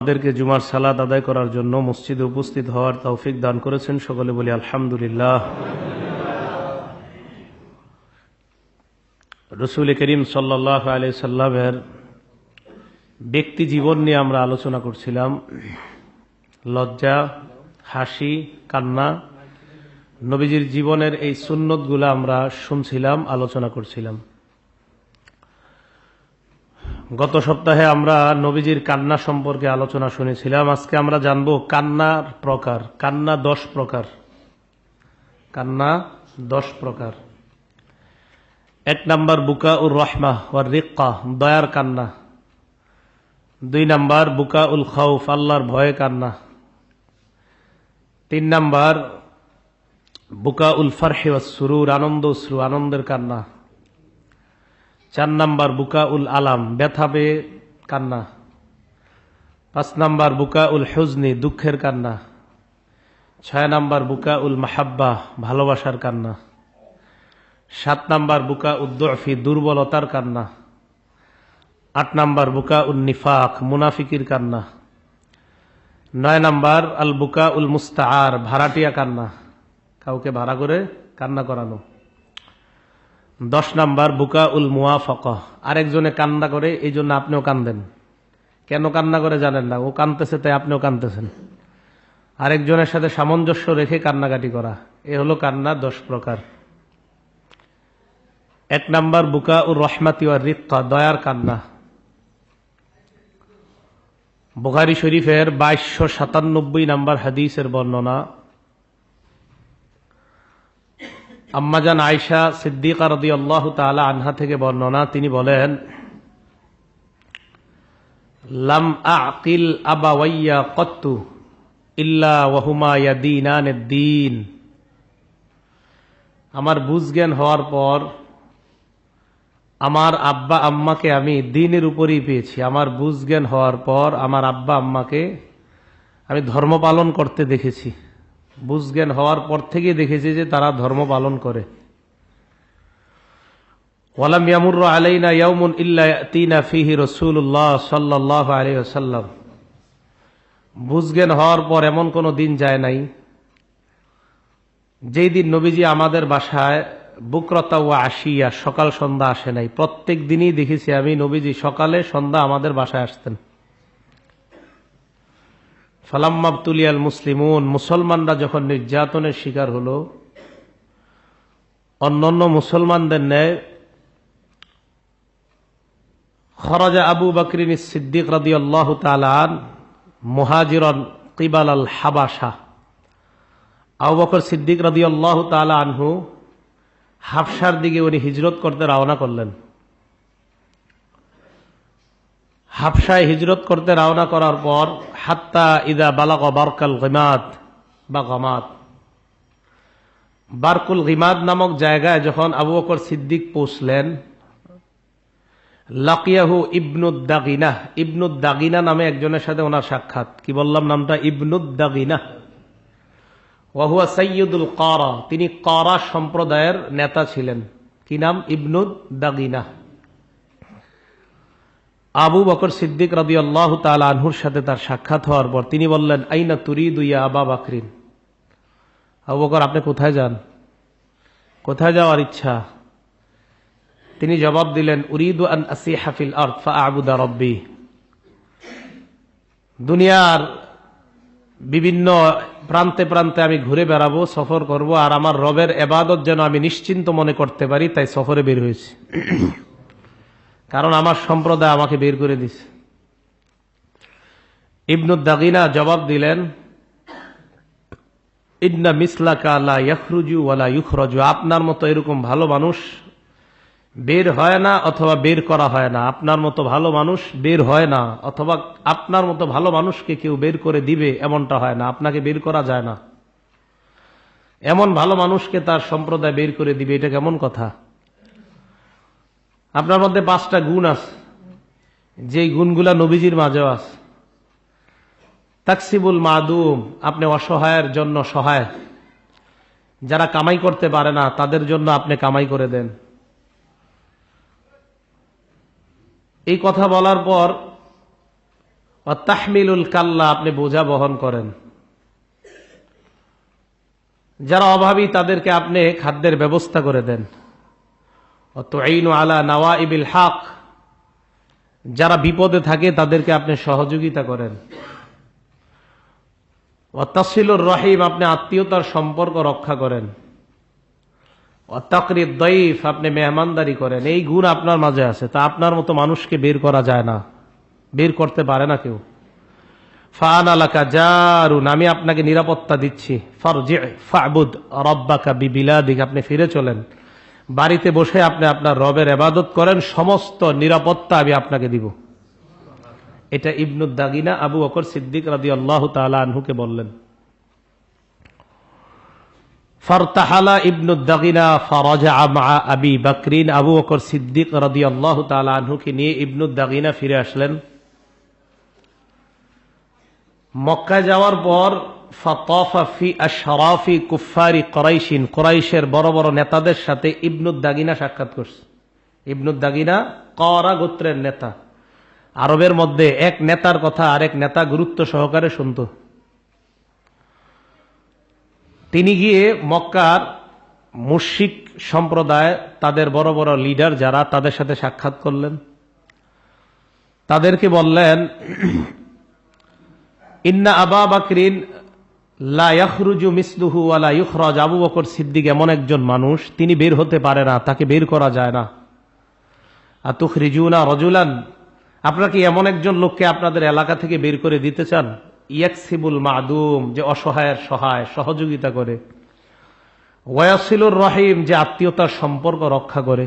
আমাদেরকে জুমার সালাত আদায় করার জন্য মসজিদে উপস্থিত হওয়ার তৌফিক দান করেছেন। সকলে বলি আলহামদুলিল্লাহ। রাসূল করিম সাল্লাল্লাহু আলাইহি সাল্লামের ব্যক্তি জীবন নিয়ে আমরা আলোচনা করছিলাম। লজ্জা, হাসি, কান্না, নবীজির জীবনের এই সুন্নতগুলো আমরা শুনছিলাম, আলোচনা করছিলাম। গত সপ্তাহে আমরা নবীজির কান্না সম্পর্কে আলোচনা শুনেছিলাম। আজকে আমরা জানব কান্নার প্রকার। কান্না 10 প্রকার। কান্না 10 প্রকার। 1 নাম্বার বুকাউর রহমা ওয়ার রিক্কা, দয়ার কান্না। 2 নাম্বার বুকাউল খাউফ, আল্লাহর ভয়ে কান্না। 3 নাম্বার বুকাউল ফারহি ওয়াস সুরুর, আনন্দ অশ্রু, আনন্দের কান্না। 4 নাম্বার বুকাউল আলাম, ব্যথা পেয়ে কান্না। 5 নাম্বার বুকাউল হুজনি, দুঃখের কান্না। 6 নাম্বার বুকাউল মাহাব্বা, ভালোবাসার কান্না। 7 নাম্বার বুকাউল দুফি, দুর্বলতার কান্না। 8 নাম্বার বুকাউল নিফাক, মুনাফিকির কান্না। 9 নাম্বার আল বুকাউল মুস্তাআর, ভাড়াটিয়া কান্না, কাউকে ভাড়া করে কান্না করানো। 10 নাম্বার বুকাউল মুওয়াফাকা, আরেকজনে কান্না করে এই জন্য আপনিও কান্দেন। কেন কান্না করে জানেন না, ও কাঁদতেছে তাই আপনিও কাঁদতেছেন। আরেকজনের সাথে সামঞ্জস্য রেখে কান্নাকাটি করা, এ হলো কান্না 10 প্রকার। 1 নাম্বার বুকাউর রহমাতি ওয়ার রিক্কা, দয়ার কান্না। বুখারী শরীফের 2297 নাম্বার হাদিসের বর্ণনা। আম্মাজান আয়েশা সিদ্দিকা রাদিয়াল্লাহু তাআলা আনহা থেকে বর্ণনা, তিনি বলেন, লাম আকিল আবাওয়াইয়া কত্তু ইল্লা ওয়াহুমা ইয়াদিনানিদ-দীন। আমার বুঝজ্ঞান হওয়ার পর আমার আব্বা আম্মাকে আমি দ্বীনের উপরই পেয়েছি। আমার বুঝজ্ঞান হওয়ার পর আমার আব্বা আম্মাকে আমি ধর্ম পালন করতে দেখেছি। বুঝজ্ঞান হওয়ার পর থেকে দেখেছি যে তারা ধর্ম পালন করে। ওয়ালাম ইয়ামুরু আলাইনা ইয়াউমুন ইল্লা ইয়াতিনা ফীহি রাসূলুল্লাহ সাল্লাল্লাহু আলাইহি ওয়াসাল্লাম। বুঝজ্ঞান হওয়ার পর এমন কোন দিন যায় নাই যেই দিন নবীজি আমাদের বাসায় বুকরতা ওয়া আশিয়া, সকাল সন্ধ্যা আসে নাই। প্রত্যেক দিনই দেখেছি আমি নবীজি সকালে সন্ধ্যা আমাদের বাসায় আসতেন। ফালাম্মা তুলিয়াল মুসলিমুন, মুসলমানরা যখন নির্যাতনের শিকার হলো, অন্যান্য মুসলমানদের ন্যায় খরাজা আবু বকরিন সিদ্দিক রাদিয়াল্লাহু তাআলা আন মুহাজিরান কিবাল আল হাবাসা। আবু বকর সিদ্দিক রাদিয়াল্লাহু তাআলা আনহু হাবশার দিকে উনি হিজরত করতে রওনা করলেন। হাবশায় হিজরত করতে রওনা করার পর হাত্তা ইদা বালাগা বারকাল গিমাদ বা গমাদ, বারকুল গিমাদ নামক জায়গায় যখন আবু বকর সিদ্দিক পৌঁছলেন, লাকিয়াহু ইবনুদ দাগিনা, ইবনুদ দাগিনা নামে একজনের সাথে ওনার সাক্ষাৎ। কি বললাম নামটা? ইবনুদ দাগিনা। ওয়া হুয়া সাইয়্যিদুল কারা, তিনি কারা সম্প্রদায়ের নেতা ছিলেন। কি নাম? ইবনুদ দাগিনা। আবু বকর সিদ্দিক রাদিয়াল্লাহু তাআলা আনহুর সাথে তার সাক্ষাৎ হওয়ার পর তিনি বললেন, আইনা তুরিদু ইয়া আবা বকরিন। আবু বকর, আপনি কোথায় যান? কোথায় যাওয়ার ইচ্ছা? তিনি জবাব দিলেন, উরিদু আন আসিহা ফিল আরদ ফাআবুদা রাব্বি। দুনিয়ার বিভিন্ন প্রান্তে প্রান্তে আমি ঘুরে বেড়াবো, সফর করব, আর আমার রবের ইবাদত যেন আমি নিশ্চিন্ত মনে করতে পারি, তাই সফরে বের হয়েছি। কারণ আমার সম্প্রদায় আমাকে বের করে দিছে। ইবনুদ দাগিনা জবাব দিলেন, ইন্না মিসলাকা লা ইয়াখরুজু ওয়া লা ইউখরাজু। আপনার মতো এরকম ভালো মানুষ বের হয় না অথবা বের করা হয় না। আপনার মতো ভালো মানুষ বের হয় না, অথবা আপনার মতো ভালো মানুষকে কেউ বের করে দিবে এমনটা হয় না। আপনাকে বের করা যায় না। এমন ভালো মানুষকে তার সম্প্রদায় বের করে দিবে, এটা কেমন কথা? আপনার মধ্যে 5টা গুণ আছে, যেই গুণগুলা নবীজির মাঝেও আছে। তাকসিবুল মাদুম, আপনি অসহায়ের জন্য সহায়। যারা কামাই করতে পারে না তাদের জন্য আপনি কামাই করে দেন। এই কথা বলার পর তাহমিলুল কাল্লা, আপনি বোঝা বহন করেন। যারা অভাবী তাদেরকে আপনি খাদ্যের ব্যবস্থা করে দেন। তুঈনু আলা নাওয়াইবিল হক, যারা বিপদে থাকে তাদেরকে আপনি সহযোগিতা করেন। তাসিলুর রহিম, আপনি আত্মীয়তার সম্পর্ক রক্ষা করেন। তাকরিদ দাইফ, আপনি মেহমানদারি করেন। এই গুণ আপনার মাঝে আছে, তা আপনার মতো মানুষকে বের করা যায় না, বের করতে পারে না কেউ। ফাআনা লাকা জারুন, আমি আপনাকে নিরাপত্তা দিচ্ছি। ফারজি ফাবুদ রব্বাকা বিবিলাদিক, আপনি ফিরে চলেন, বাড়িতে বসে আপনি আপনার রবের ইবাদত করেন, সমস্ত নিরাপত্তা আমি আপনাকে দিব। এটা ইবনুদ দাগিনা আবু বকর সিদ্দিক রাদিয়াল্লাহু তাআলা আনহুকে বললেন। ফারতাহালা ইবনুদ দাগিনা ফারাজা মা আবি বকরিন, আবু বকর সিদ্দিক রাদিয়াল্লাহু তাআলা আনহুকে নিয়ে ইবনুদ দাগিনা ফিরে আসলেন। মক্কায় যাওয়ার পর ফাতাফা ফি আশরাফি কুফারি কুরাইশিন, কুরাইশের বড় বড় নেতাদের সাথে ইবনুদ দাগিনা সাক্ষাৎ করছে। ইবনুদ দাগিনা করা গোত্রের নেতা। আরবের মধ্যে এক নেতার কথা আরেক নেতা গুরুত্ব সহকারে শুনত। তিনি গিয়ে মক্কার মুশরিক সম্প্রদায়, তাদের বড় বড় লিডার যারা, তাদের সাথে সাক্ষাৎ করলেন। তাদেরকে বললেন, ইন্না আবা বকরিন লা ইয়াখরুজু মিসলুহু ওয়া লা ইখরাজ, আবু বকর সিদ্দিক এমন একজন মানুষ, তিনি বের হতে পারে না, তাকে বের করা যায় না। আতুখরিজুনা রাজুলান, আপনারা কি এমন একজন লোককে আপনাদের এলাকা থেকে বের করে দিতে চান? ইয়াকসিবুল মাদুম, যে অসহায়ের সহায়, সহযোগিতা করে। ওয়াসিলুর রহিম, যে আত্মীয়তার সম্পর্ক রক্ষা করে।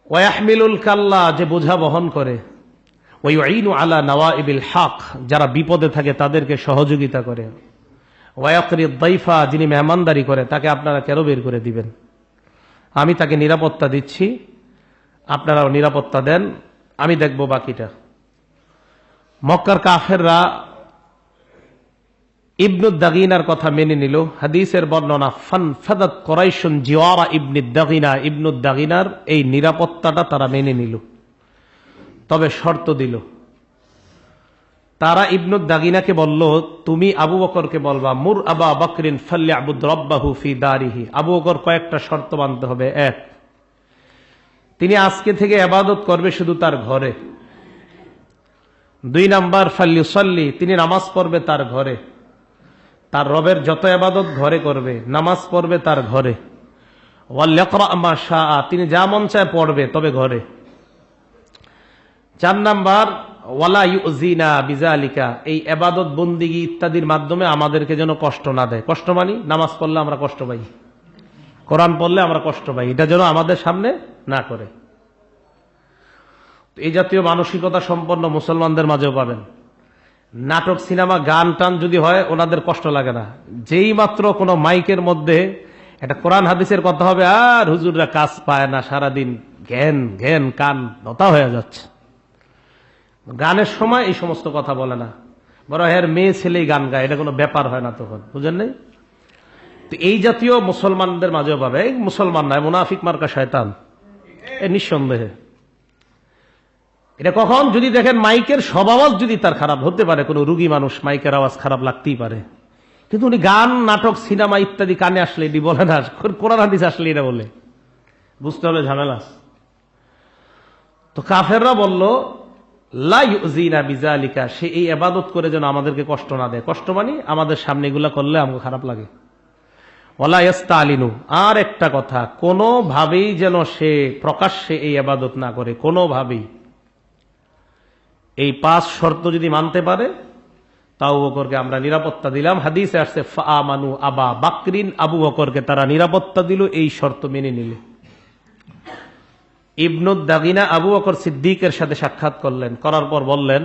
ওয়াহমিলুল কাল্লা, যে বোঝা বহন করে। ওয়াইনু আলা নাওয়াইবিল হক, যারা বিপদে থাকে তাদেরকে সহযোগিতা করে। ওয়াকরিদ দাইফা, যিনি মেহমানদারি করে, তাকে আপনারা কেন বের করে দিবেন? আমি তাকে নিরাপত্তা দিচ্ছি, আপনারাও নিরাপত্তা দেন, আমি দেখব বাকিটা। মক্কার কাফেররা ইবনুদ দাগিনার কথা মেনে নিল। হাদিসের বর্ণনা, ফানফাদাত কুরাইশুন জিওয়ারা ইবনুদ দাগিনা, ইবনুদ দাগিনার এই নিরাপত্তাটা তারা মেনে নিল। তবে শর্ত দিল। তারা ইবনুদ দাগিনাকে বলল, তুমি আবু বকরকে বলবা, মুর আবা বকরিন ফালইয়াবুদ রাব্বাহু ফি দারিহি। আবু বকর কয়েকটা শর্ত মানতে হবে। এক, তিনি আজকে থেকে ইবাদত করবে শুধু তার ঘরে। 2 নাম্বার, ফালইউসাল্লি, তিনি নামাজ পড়বে তার ঘরে। তার রবের যত ইবাদত ঘরে করবে, নামাজ পড়বে তার ঘরে। ওয়ালিয়াকরা মা শাআ, তিনি যা মন চায় পড়বে, তবে ঘরে। 4 নাম্বার, ওয়ালা ইউজিনা বিজালিকা, এই ইবাদত বন্দিগি ইত্যাদির মাধ্যমে আমাদেরকে যেন কষ্ট না দেয়। কষ্ট মানি, নামাজ পড়লে আমরা কষ্ট পাই, কোরআন পড়লে আমরা কষ্ট পাই, এটা যেন আমাদের সামনে না করে। এই জাতীয় মানসিকতা সম্পন্ন মুসলমানদের মাঝেও পাবেন। নাটক, সিনেমা, গান টান যদি হয়, ওনাদের কষ্ট লাগে না। যেই মাত্র কোনো মাইকের মধ্যে একটা কোরআন হাদিসের কথা হবে, আর হুজুররা কাজ পায় না, সারাদিন ঘ্যান ঘ্যান, কান নতা হয়ে যাচ্ছে। গানের সময় এই সমস্ত কথা বলে না, বড় এর মেয়ে ছেলেই গান গায়, এটা কোনো ব্যাপার হয় না তখন, বুঝেন নাই? তো এই জাতীয় মুসলমানদের মাঝেও পাবে। এই মুসলমান নয়, মুনাফিক মার্কা শয়তান, এ নিঃসন্দেহে। এটা কখন? যদি দেখেন মাইকের স্বভাব যদি তার খারাপ হতে পারে, কোনো রুগী মানুষ, মাইকের আওয়াজ খারাপ লাগতেই পারে, কিন্তু উনি গান, নাটক, সিনেমা ইত্যাদি কানে আসলে এটি বলে না, কোরআন হাদিস আসলে এটা বলে, বুঝতে হবে ঝামেলা। তো কাফেররা বলল, লা ইউজিনা বিজালিকা, সে এই ইবাদত করে যেন আমাদেরকে কষ্ট না দেয়। কষ্ট মানি, আমাদের সামনে এগুলা করলে আমাকে খারাপ লাগে। ওয়ালা ইস্তালিনু, আর একটা কথা, কোনোভাবেই যেন সে প্রকাশ্যে এই ইবাদত না করে, কোনোভাবেই। এই 5 শর্ত যদি মানতে পারে, তাও বকরকে আমরা নিরাপত্তা দিলাম। হাদিসে আসছে, ফাআমানু আবা বকরিন, আবু বকরকে তারা নিরাপত্তা দিল এই শর্ত মেনে নিলে। ইবনুদ দাগিনা আবু বকর সিদ্দিকের সাথে সাক্ষাৎ করলেন, করার পর বললেন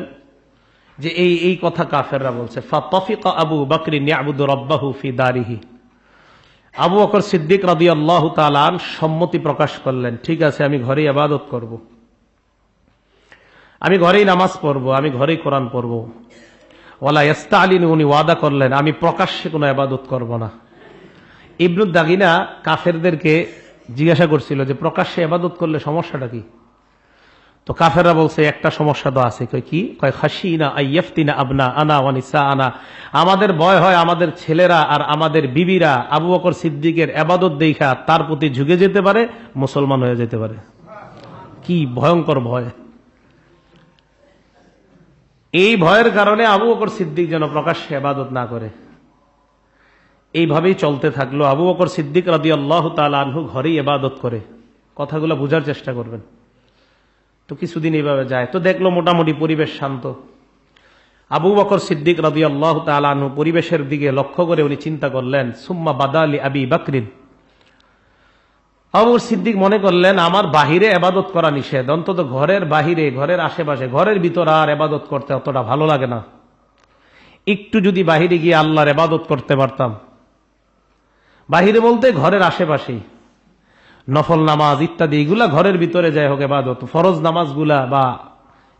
যে এই কথা কাফেররা বলছে। ফাতাফিকা আবু বকরিন ইয়াবুদু রাব্বাহু ফি দারিহি। আবু বকর সিদ্দিক রাদিয়াল্লাহু তাআলা সম্মতি প্রকাশ করলেন, ঠিক আছে, আমি ঘরেই ইবাদত করব, আমি ঘরেই নামাজ পড়ব, আমি ঘরেই কোরআন পড়ব। ওয়ালা ইস্তালিন, উনি ওয়াদা করলেন, আমি প্রকাশ্যে কোনো ইবাদত করব না। ইবনুদ দাগিনা কাফেরদেরকে জিজ্ঞাসা করছিল যে প্রকাশ্যে ইবাদত করলে সমস্যাটা কি? তো কাফেররা বলছে একটা সমস্যা তো আছে। কি কয়? খাশিনা আইয়াফতিনা আবনা আনা ওয়া নিসা আনা, আমাদের ভয় হয় আমাদের ছেলেরা আর আমাদের বিবিরা আবু বকর সিদ্দিকের ইবাদত দেখা তার প্রতি ঝুঁকে যেতে পারে, মুসলমান হয়ে যেতে পারে। কি ভয়ঙ্কর ভয়! এই ভয়ের কারণে আবু বকর সিদ্দিক যেন প্রকাশ্যে ইবাদত না করে। এইভাবেই চলতে থাকলো। আবু বকর সিদ্দিক রাদিয়াল্লাহু তাআলা আনহু ঘরেই ইবাদত করে। কথাগুলো বোঝার চেষ্টা করবেন। তো কিছুদিন এইভাবে যায়, তো দেখলো মোটামুটি পরিবেশ শান্ত। আবু বকর সিদ্দিক রাদিয়াল্লাহু তাআলা আনহু পরিবেশের দিকে লক্ষ্য করে উনি চিন্তা করলেন, সুম্মা বাদালি আবি বকরিন, আবু বকর সিদ্দিক মনে করলেন আমার বাহিরে ইবাদত করা নিষেধ, অন্তত ঘরের বাহিরে, ঘরের আশেপাশে, ঘরের ভিতর আর ইবাদত করতে অতটা ভালো লাগে না। একটু যদি বাহিরে গিয়ে আল্লাহর ইবাদত করতে পারতাম, বাহিরে বলতে ঘরের আশেপাশেই, নফল নামাজ ইত্যাদি এগুলা ঘরের ভিতরে যাই হোক ইবাদত, ফরজ নামাজগুলা বা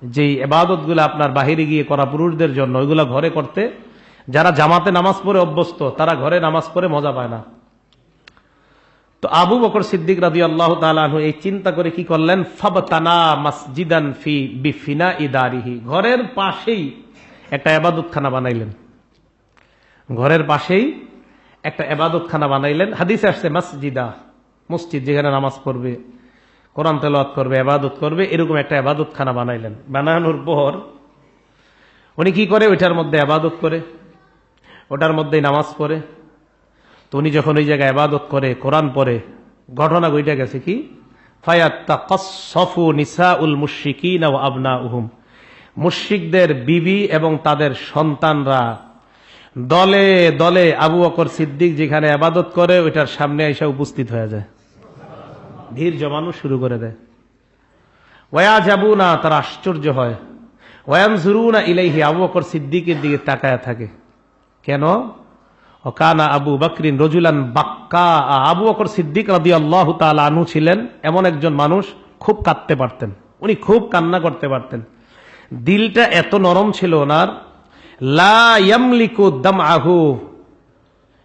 যে ইবাদত গুলা আপনার বাহিরে গিয়ে করা পুরুষদের জন্য, ওইগুলা ঘরে করতে যারা জামাতে নামাজ পড়ে অভ্যস্ত, তারা ঘরে নামাজ পড়ে মজা পায় না। তো আবু বকর সিদ্দিক রাদিয়াল্লাহু তাআলা আনহু এই চিন্তা করে কি করলেন, ফাবতানা মসজিদান ফি বিফিনাই দারিহি, ঘরের পাশেই একটা ইবাদতখানা বানাইলেন। ঘরের পাশেই একটা ইবাদতখানা বানাইলেন। হাদিসে আসছে মসজিদা, মসজিদ যেখানে নামাজ পড়বে, কোরআন তেলাওয়াত করবে, ইবাদত করবে, এরকম একটা ইবাদতখানা বানাইলেন। বানানোর পর উনি কি করে, ওইটার মধ্যে ইবাদত করে, ওটার মধ্যেই নামাজ পড়ে। তো উনি যখন ওই জায়গায় ইবাদত করে, কোরআন পড়ে, ঘটনা ঘটে গেছে কি, ফায়াতাকাসসাফু নিসাউল মুশরিকিনা ওয়া আবনাউহুম, মুশরিকদের বিবি এবং তাদের সন্তানরা দলে দলে আবু বকর সিদ্দিক যেখানে ইবাদত করে ওইটার সামনে এসে উপস্থিত হয়ে যায়, ভিড় জমানো শুরু করে দেয়। ওয়ায়াজাবুনা, তারা আশ্চর্য হয়। ওয়ায়ানজুরুনা ইলাইহি, আবু বকর সিদ্দিকের দিকে তাকায় থাকে। কেন? ওয়াকানা আবু বকরিন রাজুলান বাক্কা, আবু বকর সিদ্দিক রাদিয়াল্লাহু তাআলা আনহু ছিলেন এমন একজন মানুষ, খুব কাঁদতে পারতেন, উনি খুব কান্না করতে পারতেন। দিলটা এত নরম ছিল ওনার, লা ইয়ামলিকু দামআহু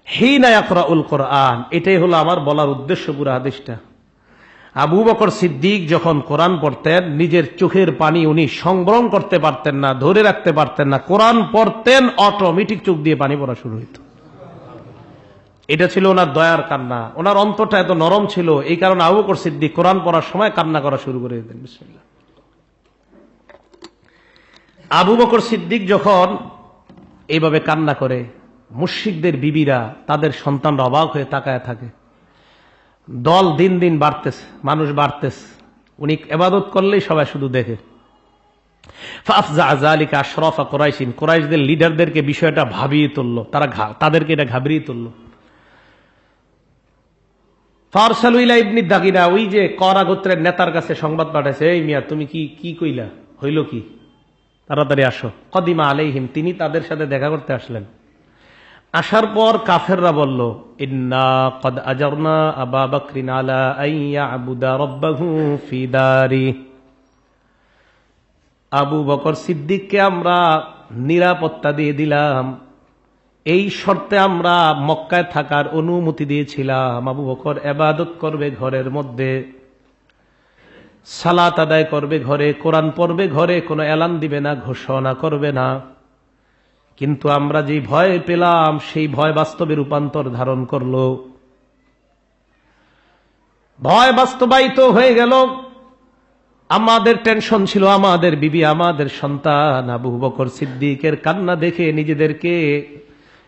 হিনা ইয়াকরাউল কোরআন। এটাই হলো আমার বলার উদ্দেশ্য পুরো হাদিসটা। আবু বকর সিদ্দিক যখন কোরআন পড়তেন, নিজের চোখের পানি উনি সংবরণ করতে পারতেন না, ধরে রাখতে পারতেন না। কোরআন পড়তেন, অটোমেটিক চোখ দিয়ে পানি পড়া শুরু হইত। এটা ছিল ওনার দয়ার কান্না। ওনার অন্তরটা এত নরম ছিল, এই কারণে আবু বকর সিদ্দিক কোরআন পড়ার সময় কান্না করা শুরু করে দিতেন। বিসমিল্লাহ। আবু বকর সিদ্দিক যখন এইভাবে কান্না করে, মুশরিকদের বিবিরা, তাদের সন্তানরা অবাক হয়ে তাকায় থাকে। দল দিন দিন বাড়তেছে, মানুষ বাড়তেছে, উনি ইবাদত করলেই সবাই শুধু দেখে। ফাফজা যালিকা আশরাফা কুরাইশিন, কুরাইশদের লিডারদেরকে বিষয়টা ভাবিয়ে তুলল, তাদেরকে এটা ঘাবড়িয়ে তুলল। ফারসালু ইলা ইবনি দাগিনা, ওই যে করা গোত্রের নেতার কাছে সংবাদ পাঠাইছে, এই মিয়া তুমি কি কইলা, হইল কি, তাড়াতাড়ি আসো। কদিমা আলাইহিম, তিনি তাদের সাথে দেখা করতে আসলেন। আসার পর কাফেররা বলল, ইন্না কদ আজারনা আবা বকরিন আলা আন ইয়াবুদা রাব্বাহু ফি দারি, আবু বকর সিদ্দিককে আমরা নিরাপত্তা দিয়ে দিলাম, এই শর্তে আমরা মক্কায় থাকার অনুমতি দিয়েছিলাম। আবু বকর ইবাদত করবে ঘরের মধ্যে, সালাত আদায় করবে ঘরে, কোরআন পড়বে ঘরে, কোনো এলান দিবে না, ঘোষণা করবে না। কিন্তু আমরা যে ভয় পেলাম, সেই ভয় বাস্তবে রূপান্তর ধারণ করলো, ভয় বাস্তবায়িত হয়ে গেল। আমাদের টেনশন ছিল আমাদের বিবি, আমাদের সন্তান। আবু বকর সিদ্দিকের কান্না দেখে নিজেদেরকে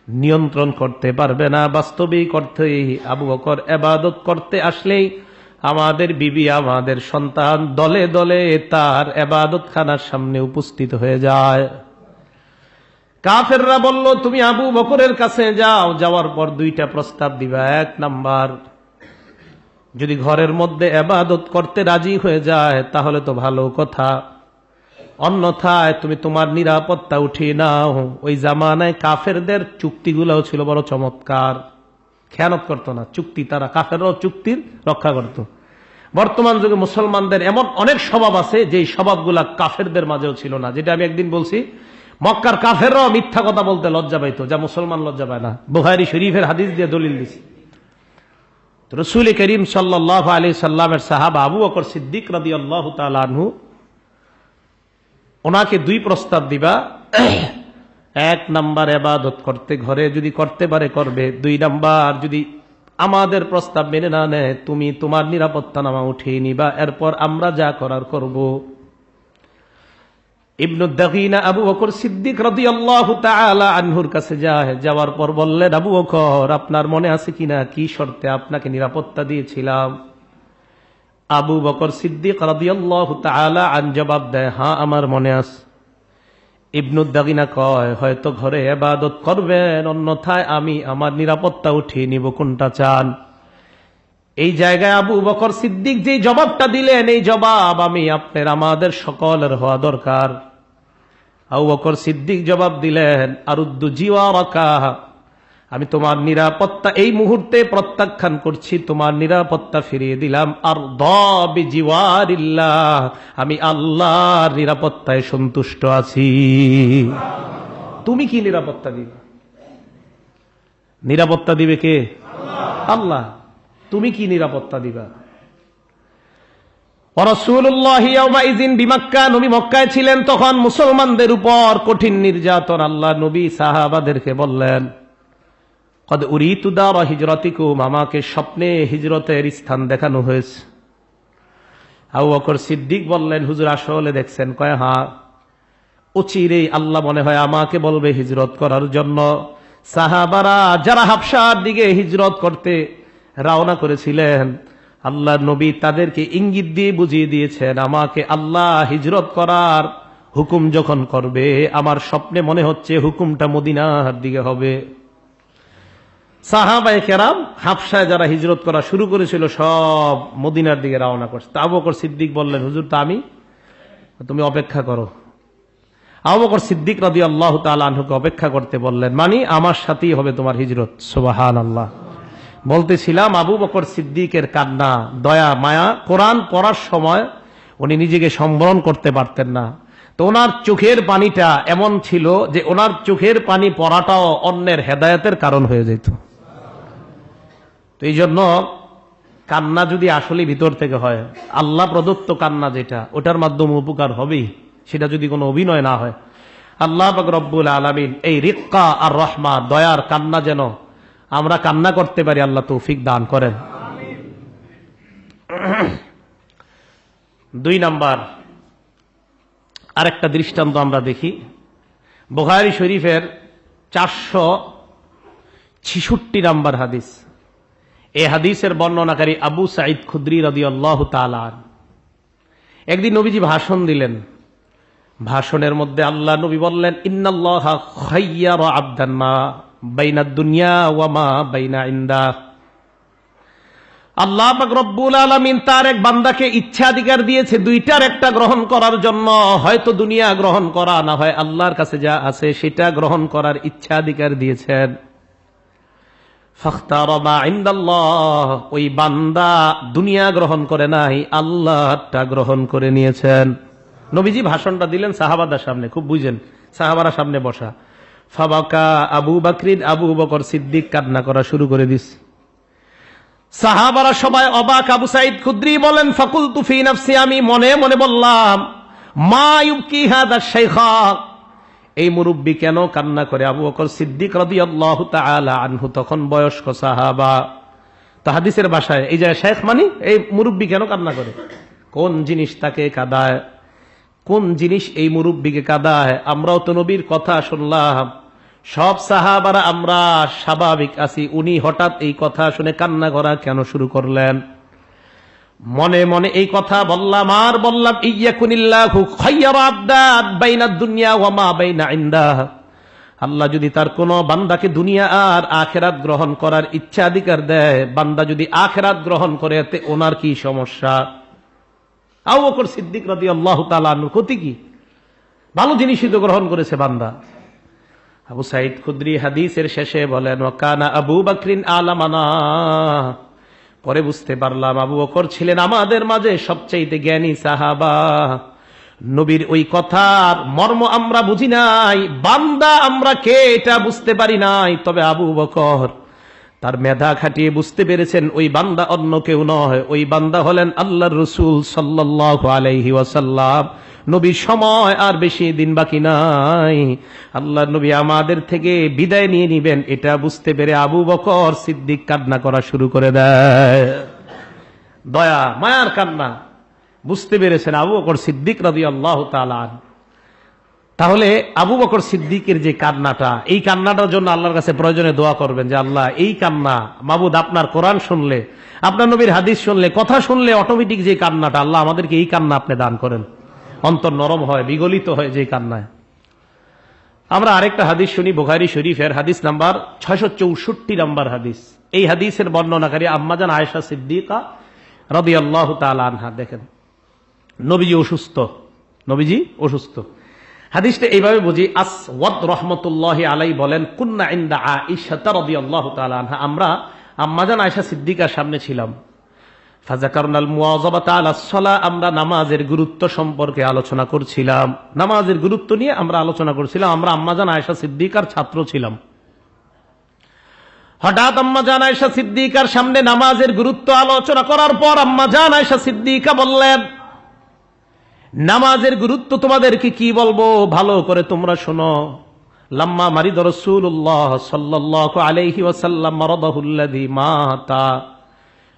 নিয়ন্ত্রণ করতে পারবে না, বাস্তবিক অর্থে আবু বকর ইবাদত করতে আসলেই আমাদের বিবি, আমাদের সন্তান দলে দলে তার ইবাদতখানার সামনে উপস্থিত হয়ে যায়। কাফেররা বলল, তুমি আবু বকরের কাছে যাও, যাওয়ার পর দুইটা প্রস্তাব দিবা। এক নাম্বার, যদি ঘরের মধ্যে ইবাদত করতে রাজি হয়ে যায় তাহলে তো ভালো কথা, অন্যথায় তুমি তোমার নিরাপত্তা উঠিয়ে নাও। ওই জামানায় কাফেরদের চুক্তিগুলোও ছিল বড় চমৎকার, খেয়ানত করতো না, চুক্তি, তারা কাফেররাও চুক্তির রক্ষা করত। বর্তমান যুগে মুসলমানদের এমন অনেক স্বভাব আছে যে স্বভাবগুলা কাফেরদের মাঝেও ছিল না। যেটা আমি একদিন বলছি, মক্কার কাফেররাও মিথ্যা কথা বলতে লজ্জা পাইতো, যা মুসলমান লজ্জা পায় না। বুখারী শরীফের হাদিস দিয়ে দলিল দিছি। রাসূল করিম সাল্লাল্লাহু আলাইহি সাল্লামের সাহাবা আবু বকর সিদ্দিক রাদিয়াল্লাহু তাআলা আনহু ওনাকে দুই প্রস্তাব দিবা। এক নাম্বার ইবাদত করতে ঘরে যদি করতে পারে করবে, দুই নাম্বার যদি আমাদের প্রস্তাব মেনে না নেয় তুমি তোমার নিরাপত্তা নামা উঠিয়ে নিবা, এরপর আমরা যা করার করব। ইবনু দাগিনা আবু বকর সিদ্দিক রাদিয়াল্লাহু তাআলা আনহুর কাছে যাওয়ার পর বললেন, আবু বকর আপনার মনে আছে কিনা কি শর্তে আপনাকে নিরাপত্তা দিয়েছিলাম? আবু বকর সিদ্দিক রাদিয়াল্লাহু তাআলা আন জবাব দেয়, হ্যাঁ আমার মনে আছে। ইবনু দাগিনা কয়, হয়তো ঘরে ইবাদত করবেন, অন্যথায় আমি আমার নিরাপত্তা উঠিয়ে নিব, কোনটা চান? এই জায়গায় আবু বকর সিদ্দিক যে জবাবটা দিলেন, এই জবাব আমি আপনার আমাদের সকলের হওয়া দরকার। আবু বকর সিদ্দিক জবাব দিলেন, আরুদ্দু জিওয়ারাকা, আমি তোমার নিরাপত্তা এই মুহূর্তে প্রত্যাখ্যান করছি, তোমার নিরাপত্তা ফিরিয়ে দিলাম। আর দাবি জিওয়ারিল্লাহ, আমি আল্লাহর নিরাপত্তায় সন্তুষ্ট আছি। তুমি কি নিরাপত্তা দিবে? নিরাপত্তা দিবে কে? আল্লাহ। তুমি কি নিরাপত্তা দিবা? রাসূলুল্লাহ ইয়াওমাইযিন বিমক্কা, নবী মক্কায় ছিলেন, তখন মুসলমানদের উপর কঠিন নির্যাতন। আল্লাহ নবী সাহাবাদেরকে বললেন, কদ উরিতু দারা হিজরাতিকুম, আমাকে স্বপ্নে হিজরতের স্থান দেখানো হয়েছে। আবু বকর সিদ্দিক বললেন, হুজুর আসলে দেখছেন? কয় হ্যাঁ, অচিরেই আল্লাহ মনে হয় আমাকে বলবে হিজরত করার জন্য। সাহাবারা যারা হাবশার দিকে হিজরত করতে রওনা করেছিলেন, আল্লাহ নবী তাদেরকে ইঙ্গিত দিয়ে বুঝিয়ে দিয়েছেন, আমাকে আল্লাহ হিজরত করার হুকুম যখন করবে, আমার স্বপ্নে মনে হচ্ছে হুকুমটা মদিনার দিকে হবে। সাহাবায়ে কেরাম হাবশায় যারা হিজরত করা শুরু করেছিল সব মদিনার দিকে রওনা করছে। আবু বকর সিদ্দিক বললেন, হুজুর তা আমি, তুমি অপেক্ষা করো। আবু বকর সিদ্দিক রাদিয়াল্লাহু তাআলা আনহুকে অপেক্ষা করতে বললেন, মানে আমার সাথেই হবে তোমার হিজরত। সুবহানাল্লাহ। বলতেছিলাম আবু বকর সিদ্দিকের কান্না, দয়া মায়া, কোরআন পড়ার সময় উনি নিজেকে সম্বরণ করতে পারতেন না। তো ওনার চোখের পানিটা এমন ছিল যে ওনার চোখের পানি পড়াটাও অন্যের হেদায়েতের কারণ হয়ে যেত। তো এই জন্য কান্না যদি আসলে ভিতর থেকে হয়, আল্লাহ প্রদত্ত কান্না যেটা, ওটার মাধ্যমে উপকার হবেই, সেটা যদি কোনো অভিনয় না হয়। আল্লাহ পাক রব্বুল আলামিন এই রিক্কা আর রহমা, দয়ার কান্না যেন আমরা কান্না করতে পারি, আল্লাহ তৌফিক দান করেন। দুই নাম্বার আরেকটা দৃষ্টান্ত আমরা দেখি, বুখারী শরীফের 466 নাম্বার হাদিস। এই হাদিসের বর্ণনাকারী আবু সাঈদ খুদরি রাদিয়াল্লাহু তাআলা। একদিন নবীজি ভাষণ দিলেন, ভাষণের মধ্যে আল্লাহ নবী বললেন, ইন্নাল্লাহা খায়্যারা আবদান মা বাইনাদ দুনিয়া ওয়া মা বাইনা ইনদাহ। আল্লাহ পাক রব্বুল আলামিন তার এক বান্দাকে ইচ্ছাধিকার দিয়েছে দুইটার একটা গ্রহণ করার জন্য, হয়তো দুনিয়া গ্রহণ করা, না হয় আল্লাহর কাছে যা আছে সেটা গ্রহণ করার ইচ্ছাধিকার দিয়েছেন। ফাখতারা মা ইনদাল্লাহ, ওই বান্দা দুনিয়া গ্রহণ করে নাই, আল্লাহটা গ্রহণ করে নিয়েছেন। নবীজি ভাষণটা দিলেন সাহাবাদের সামনে, খুব বুঝেন, সাহাবারা সামনে বসা। ফাবাকা আবু বকর, আবু বকর সিদ্দিক কান্না করা শুরু করে দিস। সাহাবারা সবাই অবাক। আবু সাঈদ খুদরি বলেন, ফাকুলতু ফি নাফসি, আমি মনে মনে বললাম, মা ইউবকি হাদা শাইখা, এই মুরব্বী কেন কান্না করে? আবু বকর সিদ্দিক রাদিয়াল্লাহু তাআলা আনহু তখন বয়স্ক সাহাবা। তো হাদিসের ভাষায় এই যে শেখ মানে এই মুরব্বী কেন কান্না করে? কোন জিনিস তাকে কাঁদায়? কোন জিনিস এই মুরব্বীকে কাঁদায়? আমরাও তো নবীর কথা শুনলাম, সব সাহাবারা আমরা স্বাভাবিক আছি, উনি হঠাৎ এই কথা শুনে কান্না করা কেন শুরু করলেন? মনে মনে এই কথা বললাম আর বললাম, ইয়াকুনিল্লাহু খায়্যারা আবদান বাইনাদ দুনিয়া ওয়া মা বাইনা ইনদাহ, আল্লাহ যদি তার কোন বান্দাকে দুনিয়া আর আখিরাত গ্রহণ করার ইচ্ছাধিকার দেয়, বান্দা যদি আখিরাত গ্রহণ করে, এতে ওনার কি সমস্যা? আবু বকর সিদ্দিক রাদিয়াল্লাহু তাআলা আনহু ক্ষতি কি? ভালো জিনিসই তো গ্রহণ করেছে বান্দা। আবু সাঈদ খুদরি হাদিসের শেষে বলেন, ওয়াকানা আবু বকরিন আলামানা, পরে বুঝতে পারলাম আবু বকর ছিলেন আমাদের মাঝে সবচেয়ে জ্ঞানী সাহাবা। নবীর ওই কথার মর্ম আমরা বুঝি নাই, বান্দা আমরা কে এটা বুঝতে পারি নাই, তবে আবু বকর তার মেধা খাটিয়ে বুঝতে পেরেছেন ওই বান্দা অন্য কেউ নয়, ওই বান্দা হলেন আল্লাহর রাসূল সাল্লাল্লাহু আলাইহি ওয়াসাল্লাম। নবীর সময় আর বেশি দিন বাকি নাই, আল্লাহর নবী আমাদের থেকে বিদায় নিয়ে নিবেন। এটা বুঝতে পেরে আবু বকর সিদ্দিক কান্না করা শুরু করে দেয়। দয়া মায়ার কান্না বুঝতে পেরেছেন আবু বকর সিদ্দিক রাদিয়াল্লাহু তাআলা। তাহলে আবু বকর সিদ্দিকের যে কান্নাটা, এই কান্নাটার জন্য আল্লাহর কাছে প্রয়োজনে দোয়া করবেন যে আল্লাহ এই কান্না, মাবুদ আপনার কোরআন শুনলে, আপনার নবীর হাদিস শুনলে, কথা শুনলে অটোমেটিক যে কান্নাটা, আল্লাহ আমাদেরকে এই কান্না আপনি দান করেন। অন্তর নরম হয়, বিগলিত হয় যে কান্নায়। আমরা আরেকটা হাদিস শুনি বুখারী শরীফের হাদিস নাম্বার 664 নাম্বার হাদিস। এই হাদিসের বর্ণনাকারী আম্মাজান আয়েশা সিদ্দিকা রাদিয়াল্লাহু তাআলা আনহা। দেখেন নবীজি অসুস্থ, নবীজি অসুস্থ। হাদিসটা এইভাবে বুঝি, আসওয়াদ রহমতুল্লাহি আলাই বলেন, কুন্না ইনদা আয়েশা রাদিয়াল্লাহু তাআলা আনহা, আমরা আম্মাজান আয়েশা সিদ্দিকার সামনে ছিলাম। ফাযাকারনাল মুওয়াযাবাতা আলাস সালাহ, আমরা নামাজের গুরুত্ব সম্পর্কে আলোচনা করছিলাম। নামাজের গুরুত্ব নিয়ে আমরা আলোচনা করছিলাম। আমরা আম্মাজান আয়েশা সিদ্দিকার ছাত্র ছিলাম। হঠাৎ আম্মাজান আয়েশা সিদ্দিকার সামনে নামাজের গুরুত্ব আলোচনা করার পর আম্মাজান আয়েশা সিদ্দিকা বললেন, নামাজের গুরুত্ব তোমাদেরকে কি বলবো, ভালো করে তোমরা শোনো। লাম্মা মারিদ রাসূলুল্লাহ সাল্লাল্লাহু আলাইহি ওয়াসাল্লাম মারাদাহুল্লাযী মাতা,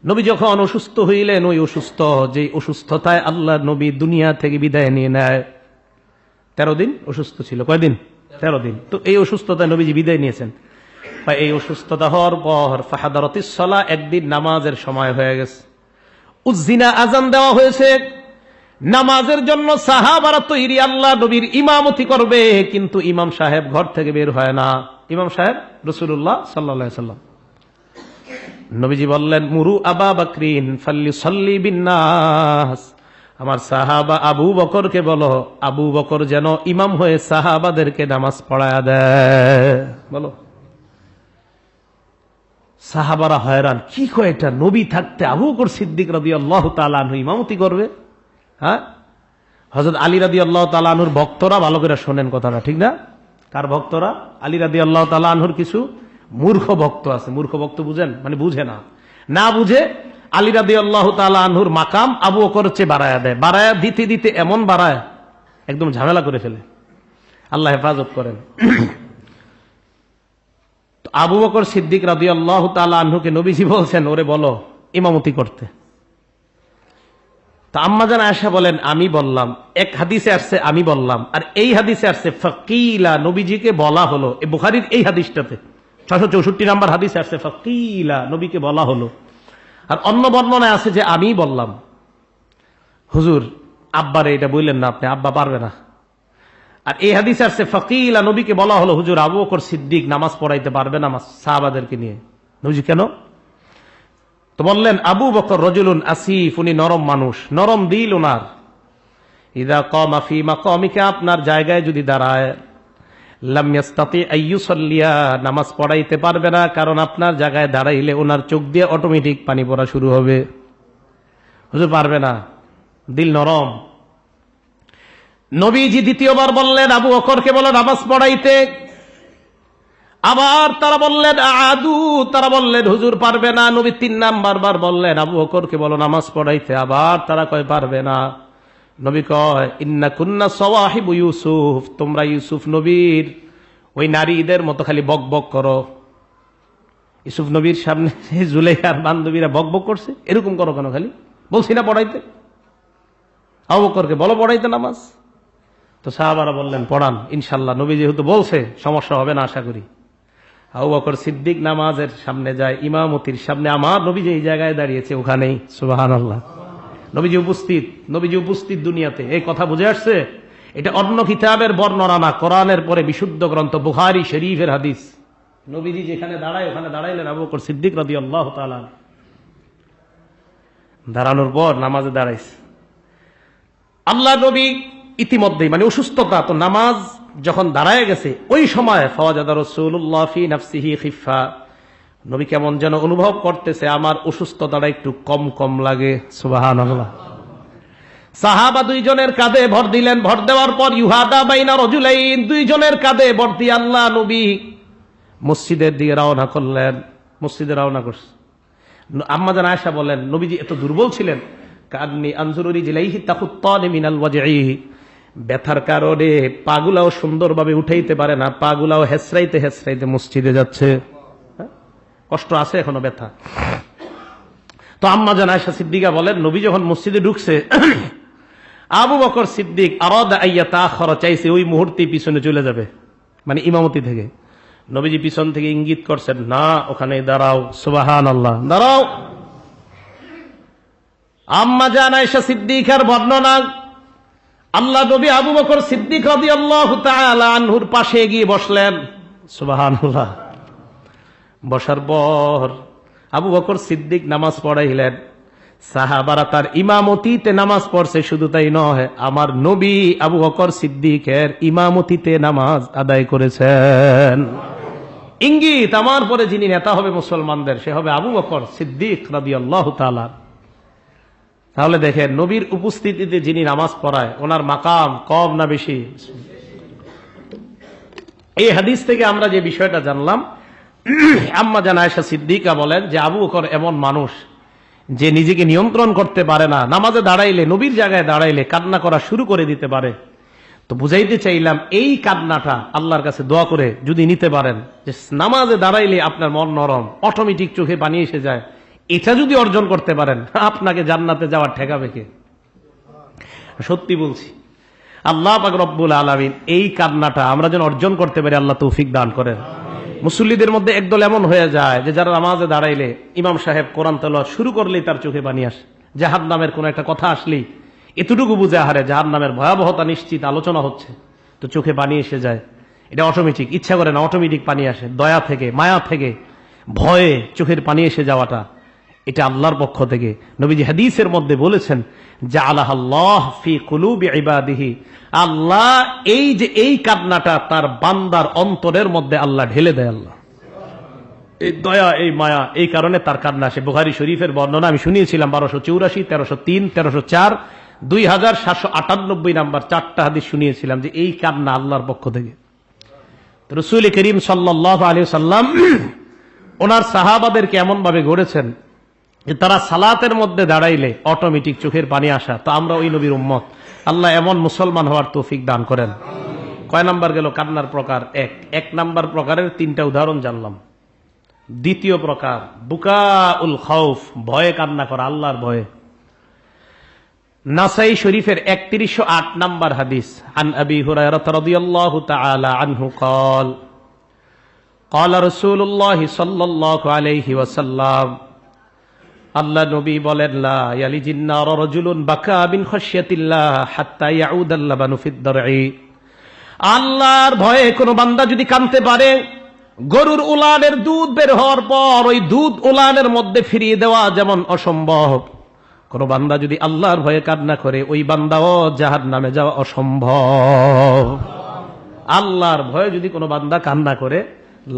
নবী যখন অসুস্থ হইলেন, ওই অসুস্থ, যে অসুস্থতায় আল্লাহ নবী দুনিয়া থেকে বিদায় নিয়ে নেয়। 13 দিন অসুস্থ ছিল। কয়দিন? 13 দিন। তো এই অসুস্থতায় নবীজি বিদায় নিয়েছেন। এই অসুস্থতা হওয়ার পর ফাহাদারাতিস সালাহ, একদিন নামাজের সময় হয়ে গেছে। উযিনা, আযান দেওয়া হয়েছে। নামাজের জন্য সাহাবারা তৈরি, আল্লাহ নবীর ইমামতি করবে, কিন্তু ইমাম সাহেব ঘর থেকে বের হয় না। ইমাম সাহেব রাসূলুল্লাহ সাল্লাল্লাহু আলাইহি ওয়াসাল্লাম। নবীজি বললেন, মুরু আবা বকরিন ফাল্লিসাল্লি বিন্নাস, আমার সাহাবা আবু বকরকে বলো, আবু বকর যেন ইমাম হয়ে সাহাবাদেরকে নামাজ পড়ায়া দেয়। বলো। সাহাবারা হয়রান, কি কয় এটা, নবী থাকতে আবু বকর সিদ্দিক রাদিয়াল্লাহু তাআলা আনহু ইমামতি করবে? হ্যাঁ, হযরত আলী রাদিয়াল্লাহু তাআলা আনহুর ভক্তরা ভালো করে শোনেন কথাটা, ঠিক না? কার ভক্তরা? আলী রাদিয়াল্লাহু তাআলা আনহুর কিছু মূর্খ ভক্ত আছে। মূর্খ ভক্ত বুঝেন, মানে বুঝে না, না বুঝে আলী রাদিয়াল্লাহু তাআলা আনহুর মাকাম আবু বকরের চেয়ে বাড়ায়া দেয়। বাড়ায়া দিতে দিতে এমন বাড়ায় একদম ঝামেলা করে ফেলে। আল্লাহ হেফাজত করেন। আবু বকর সিদ্দিক রাদিয়াল্লাহু তাআলা আনহুকে নবীজি বলছেন, ওরে বলো ইমামতি করতে। তো আম্মাজান আয়েশা বলেন, আমি বললাম। এক হাদিসে আসছে আমি বললাম, আর এই হাদিসে আসছে ফাকিলা, নবীজিকে বলা হলো। এই বুখারীর এই হাদিসটাতে 664 নাম্বার হাদিসে আসছে ফাকিলা, নবীকে বলা হলো। আর অন্য বর্ণনায় আছে যে আমি বললাম। হুজুর আব্বারে এটা বললেন না আপনি, আব্বা পারবে না। আর এই হাদিসে আসছে ফাকিলা, নবীকে বলা হলো, হুজুর আবু বকর সিদ্দিক নামাজ পড়াইতে পারবে না সাহাবাদেরকে নিয়ে। নবীজি কেন? তো বললেন, আবু বকর রজুলুন আসিফ, উনি নরম মানুষ, নরম দিল ওনার। ইযা কামা ফি মাকামিকা, আপনার জায়গায় যদি দাঁড়ায়, লাম ইয়াস্তাতি আইয়ুসাল্লিয়া, নামাজ পড়াইতে পারবে না, কারণ আপনার জায়গায় দাঁড়াইলে ওনার চোখ দিয়ে অটোমেটিক পানি পড়া শুরু হবে। হুজুর পারবে না, দিল নরম। নবীজি দ্বিতীয়বার বললেন, আবু বকরকে বলো নামাজ পড়াইতে। আবার তারা বললেন আদু, তারা বললেন হুজুর পারবে না। নবী 3 নাম্বার বার বললেন, আবু বকরকে বলো নামাজ পড়াইতে। আবার তারা কয় পারবে না। নবী কয়, ইন্না কুন্না সাওয়াহিবু ইউসুফ, তোমরা ইউসুফ নবীর ওই নারীদের মতো খালি বক বক করো। ইউসুফ নবীর সামনে জুলাইখার বান্ধবীরা বক বক করছে, এরকম করো কেন? খালি বলছি না পড়াইতে, আবু বকরকে বলো পড়াইতে নামাজ। তো সাহাবারা বললেন পড়ান ইনশাল্লাহ, নবী যেহেতু বলছে সমস্যা হবে না আশা করি। আবু বকর সিদ্দিক নামাজের সামনে যায়, ইমামতির সামনে। আমার নবী যে এই জায়গায় দাঁড়িয়েছে ওখানেই, সুবহানাল্লাহ, নবীজি উপস্থিত। নবীজি উপস্থিত দুনিয়াতে, এই কথা বুঝে আসছে? এটা অন্য কিতাবের বর্ণনা না, কোরআনের পরে বিশুদ্ধ গ্রন্থ বুখারী শরীফের হাদিস। নবীজি যেখানে দাঁড়ায় ওখানে দাঁড়াইলেন আবু বকর সিদ্দিক রাদিয়াল্লাহু তাআলা। দাঁড়ানোর পর নামাজে দাঁড়াইছে। আল্লাহ নবী ইতিমধ্যেই, মানে অসুস্থতা, তো নামাজ যখন দাঁড়ায় গেছে, ওই সময় ফাওয়াজাদা রাসূলুল্লাহ ফি নাফসিহি খিফা, নবী কেমন যেন অনুভব করতেছে আমার অসুস্থতাটা একটু কম কম লাগে। সুবহানাল্লাহ। সাহাবা 2 জনের কাঁধে ভর দিলেন। ভর দেওয়ার পর ইউহাদা বাইনা রাজুলাইন, 2 জনের কাঁধে ভর দিয়ে আল্লাহ নবী মসজিদের দিকে রওনা করলেন। মসজিদে রওনা করছে। আম্মা জান আয়েশা বলেন, নবীজি এত দুর্বল ছিলেন, কান্নি আনজুরুরি জিলাইহি তাকুত্তানি মিনাল ওয়াজঈ, ব্যথার কারণে পাগুলাও সুন্দরভাবে উঠাইতে পারে না, পাগুলাও হেসরাইতে হেসরাইতে মসজিদে যাচ্ছে। কষ্ট আছে এখনো, ব্যথা। তো আম্মা জান আয়েশা সিদ্দিকা বলেন, নবী যখন মসজিদে ঢুকছে, আবু বকর সিদ্দিক আরাদা আইয়া তাআখারা, চাইছে ওই মুহূর্তেই পিছনে চলে যাবে, মানে ইমামতি থেকে। নবীজি পিছন থেকে ইঙ্গিত করছেন, না ওখানে দাঁড়াও, সুবহানাল্লাহ, দাঁড়াও। আম্মা জান আয়েশা সিদ্দিকার বর্ণনা, আল্লাহ নবী আবু বকর সিদ্দিক রাদিয়াল্লাহু তাআলা আনহুর পাশে গিয়ে বসলেন, সুবহানাল্লাহ। বসার পর আবু বকর সিদ্দিক নামাজ পড়াইলেন, সাহাবারা তার ইমামতিতে নামাজ পড়ছে। শুধু তাই নয়, আমার নবী আবু বকর সিদ্দিকের ইমামতিতে নামাজ আদায় করেছেন। ইঙ্গিত, আমার পরে যিনি নেতা হবে মুসলমানদের, সে হবে আবু বকর সিদ্দিক রাদিয়াল্লাহু তাআলা। তাহলে দেখেন, নবীর উপস্থিতিতে যিনি নামাজ পড়ায়, ওনার মাকাম কম না বেশি? এই হাদিস থেকে আমরা যে বিষয়টা জানলাম, আম্মা জান আয়েশা সিদ্দিকা বলেন যে আবু বকর এমন মানুষ যে নিজেকে নিয়ন্ত্রণ করতে পারে না, নামাজে দাঁড়াইলে, নবীর জায়গায় দাঁড়াইলে কান্না করা শুরু করে দিতে পারে। তো বুঝাইতে চাইলাম, এই কান্নাটা আল্লাহর কাছে দোয়া করে যদি নিতে পারেন, যে নামাজে দাঁড়াইলে আপনার মন নরম, অটোমেটিক চোখে পানি এসে যায়, এটা যদি অর্জন করতে পারেন, আপনাকে জান্নাতে যাওয়ার ঠেকাবে কে? সত্যি বলছি, আল্লাহ পাক রব্বুল আলামিন এই কান্নাটা আমরা যেন অর্জন করতে পারি, আল্লাহ তৌফিক দান করেন। মুসল্লিদের মধ্যে একদল এমন হয়ে যায় যে যারা নামাজে দাঁড়াইলে ইমাম সাহেব কোরআন তেলাওয়াত শুরু করলেই তার চোখে পানি আসে, জাহান্নামের কোন একটা কথা আসলেই এতটুকু বুঝে, হারে জাহান্নামের ভয়াবহতা নিশ্চিত আলোচনা হচ্ছে, তো চোখে পানি এসে যায়। এটা অটোমেটিক, ইচ্ছা করে না, অটোমেটিক পানি আসে, দয়া থেকে, মায়া থেকে, ভয়ে চোখের পানি এসে যাওয়াটা, এটা আল্লাহর পক্ষ থেকে। নবীজি হাদিসের মধ্যে বলেছেন, জাআলাহাল্লাহ ফি কুলুবি ইবাদিহি, আল্লাহ এই যে এই কান্নাটা তার বান্দার অন্তরের মধ্যে আল্লাহ ঢেলে দেয়। আল্লাহ এই দয়া, এই মায়া, এই কারণে তার কান্না আসে। বুখারী শরীফের বর্ণনা আমি শুনিয়েছিলাম, 1284, 1303, 1304, 2798 নাম্বার, 4টা হাদিস শুনিয়েছিলাম যে এই কান্না আল্লাহর পক্ষ থেকে। রাসূল করিম সাল্লাল্লাহু আলাইহি ওয়াসাল্লাম ওনার সাহাবাদেরকে এমন ভাবে গড়েছেন যে তারা সালাতের মধ্যে দাঁড়াইলে অটোমেটিক চোখের পানি আসা। তো আমরা ওই নবীর উম্মত, আল্লাহ এমন মুসলমান হওয়ার তৌফিক দান করেন। কয় নাম্বার গেল কান্নার প্রকার? এক নাম্বার প্রকারের 3টা উদাহরণ জানলাম। দ্বিতীয় প্রকার বুকাউল খাউফ, ভয়ে কান্না করা, আল্লাহর ভয়ে। নাসাই শরীফের 3108 নাম্বার হাদিস, আন আবি হুরায়রা রাদিয়াল্লাহু তাআলা আনহু قال قال رسول الله صلى الله عليه وسلم, আল্লাহ নবী বলেন, লা ইয়ালিজিন নার রাজুলুন বাকা মিন খাশিয়াতিল্লাহ হাত্তা ইয়াউদাল লাবানু ফিদ দারঈ, আল্লাহর ভয়ে কোন বান্দা যদি কাঁদতে পারে, গরুর উলানের দুধ বের হওয়ার পর ওই দুধ উলানের মধ্যে ফিরিয়ে দেওয়া যেমন অসম্ভব, কোন বান্দা যদি আল্লাহর ভয়ে কান্না করে, ওই বান্দাও জাহান্নামে যাওয়া অসম্ভব। আল্লাহর ভয়ে যদি কোনো বান্দা কান্না করে,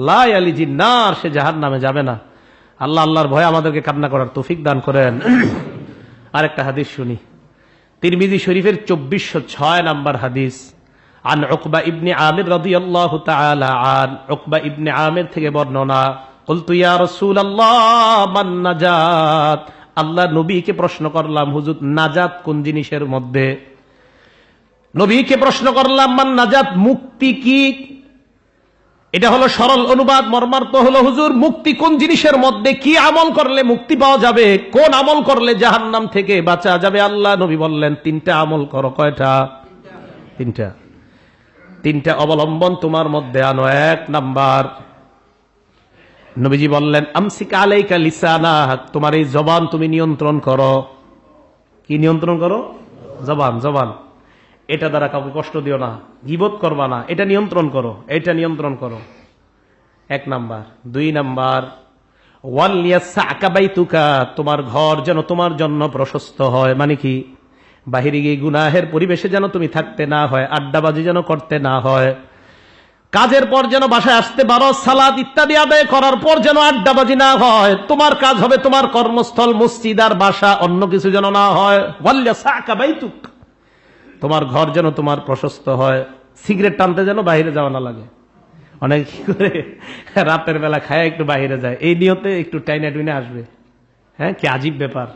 লা ইয়ালিজিন নার, সে জাহান্নামে যাবে না। আল্লাহ আল্লাহর ভয়ে আমাদেরকে কান্না করার তৌফিক দান করেন। আরেকটা হাদিস শুনি, তিরমিজি শরীফের 2406 নাম্বার হাদিস, আন উকবা ইবনে আমির রাদিয়াল্লাহু তাআলা আন, উকবা ইবনে আমির থেকে বর্ণনা, কুলতু ইয়া রাসূলুল্লাহ মান নাজাত, আল্লাহ নবীকে প্রশ্ন করলাম, হুজুর নাজাত কোন জিনিসের মধ্যে? নবীকে প্রশ্ন করলাম, মান নাজাত, মুক্তি কি? এটা হলো সরল অনুবাদ, মর্মার্থ হলো, হুজুর মুক্তি কোন জিনিসের মধ্যে? কি আমল করলে মুক্তি পাওয়া যাবে? কোন আমল করলে জাহান্নাম থেকে বাঁচা যাবে? আল্লাহ নবী বললেন, 3টা আমল করো। কয়টা? 3টা অবলম্বন তোমার মধ্যে আনো। 1 নাম্বার, নবীজি বললেন, আমসিক আলাইকা লিসানাক, তোমার এই জবান তুমি নিয়ন্ত্রণ করো। কি নিয়ন্ত্রণ করো? জবান। এটা দ্বারা কাউকে কষ্ট দিও না, গীবত করবা না, এটা নিয়ন্ত্রণ করো, এটা নিয়ন্ত্রণ করো। 1 নাম্বার। 2 নাম্বার, ওয়াল ইয়াসআকা বাইতুকা, তোমার ঘর যেন তোমার জন্য প্রশস্ত হয়। মানে কি? বাহিরে গিয়ে গুনাহের পরিবেশে যেন তুমি থাকতে না হয়, আড্ডাবাজি যেন করতে না হয়, কাজের পর যেন বাসায় আসতে পারো, সালাত ইত্যাদি আদায় করার পর যেন আড্ডাবাজি না হয়। তোমার কাজ হবে তোমার কর্মস্থল মসজিদ আর বাসা, অন্য কিছু যেন না হয়। ওয়াল ইয়াসআকা বাইতুক, তোমার ঘর যেন তোমার প্রশস্ত হয়, সিগারেট টানতে যেন বাইরে যাওয়া না লাগে, অনেক কি করে রাতের বেলা খায় একটু বাইরে যায়, এই নিয়তে একটু টাইনা টুইনে আসবে। হ্যাঁ, কি আজীব ব্যাপার।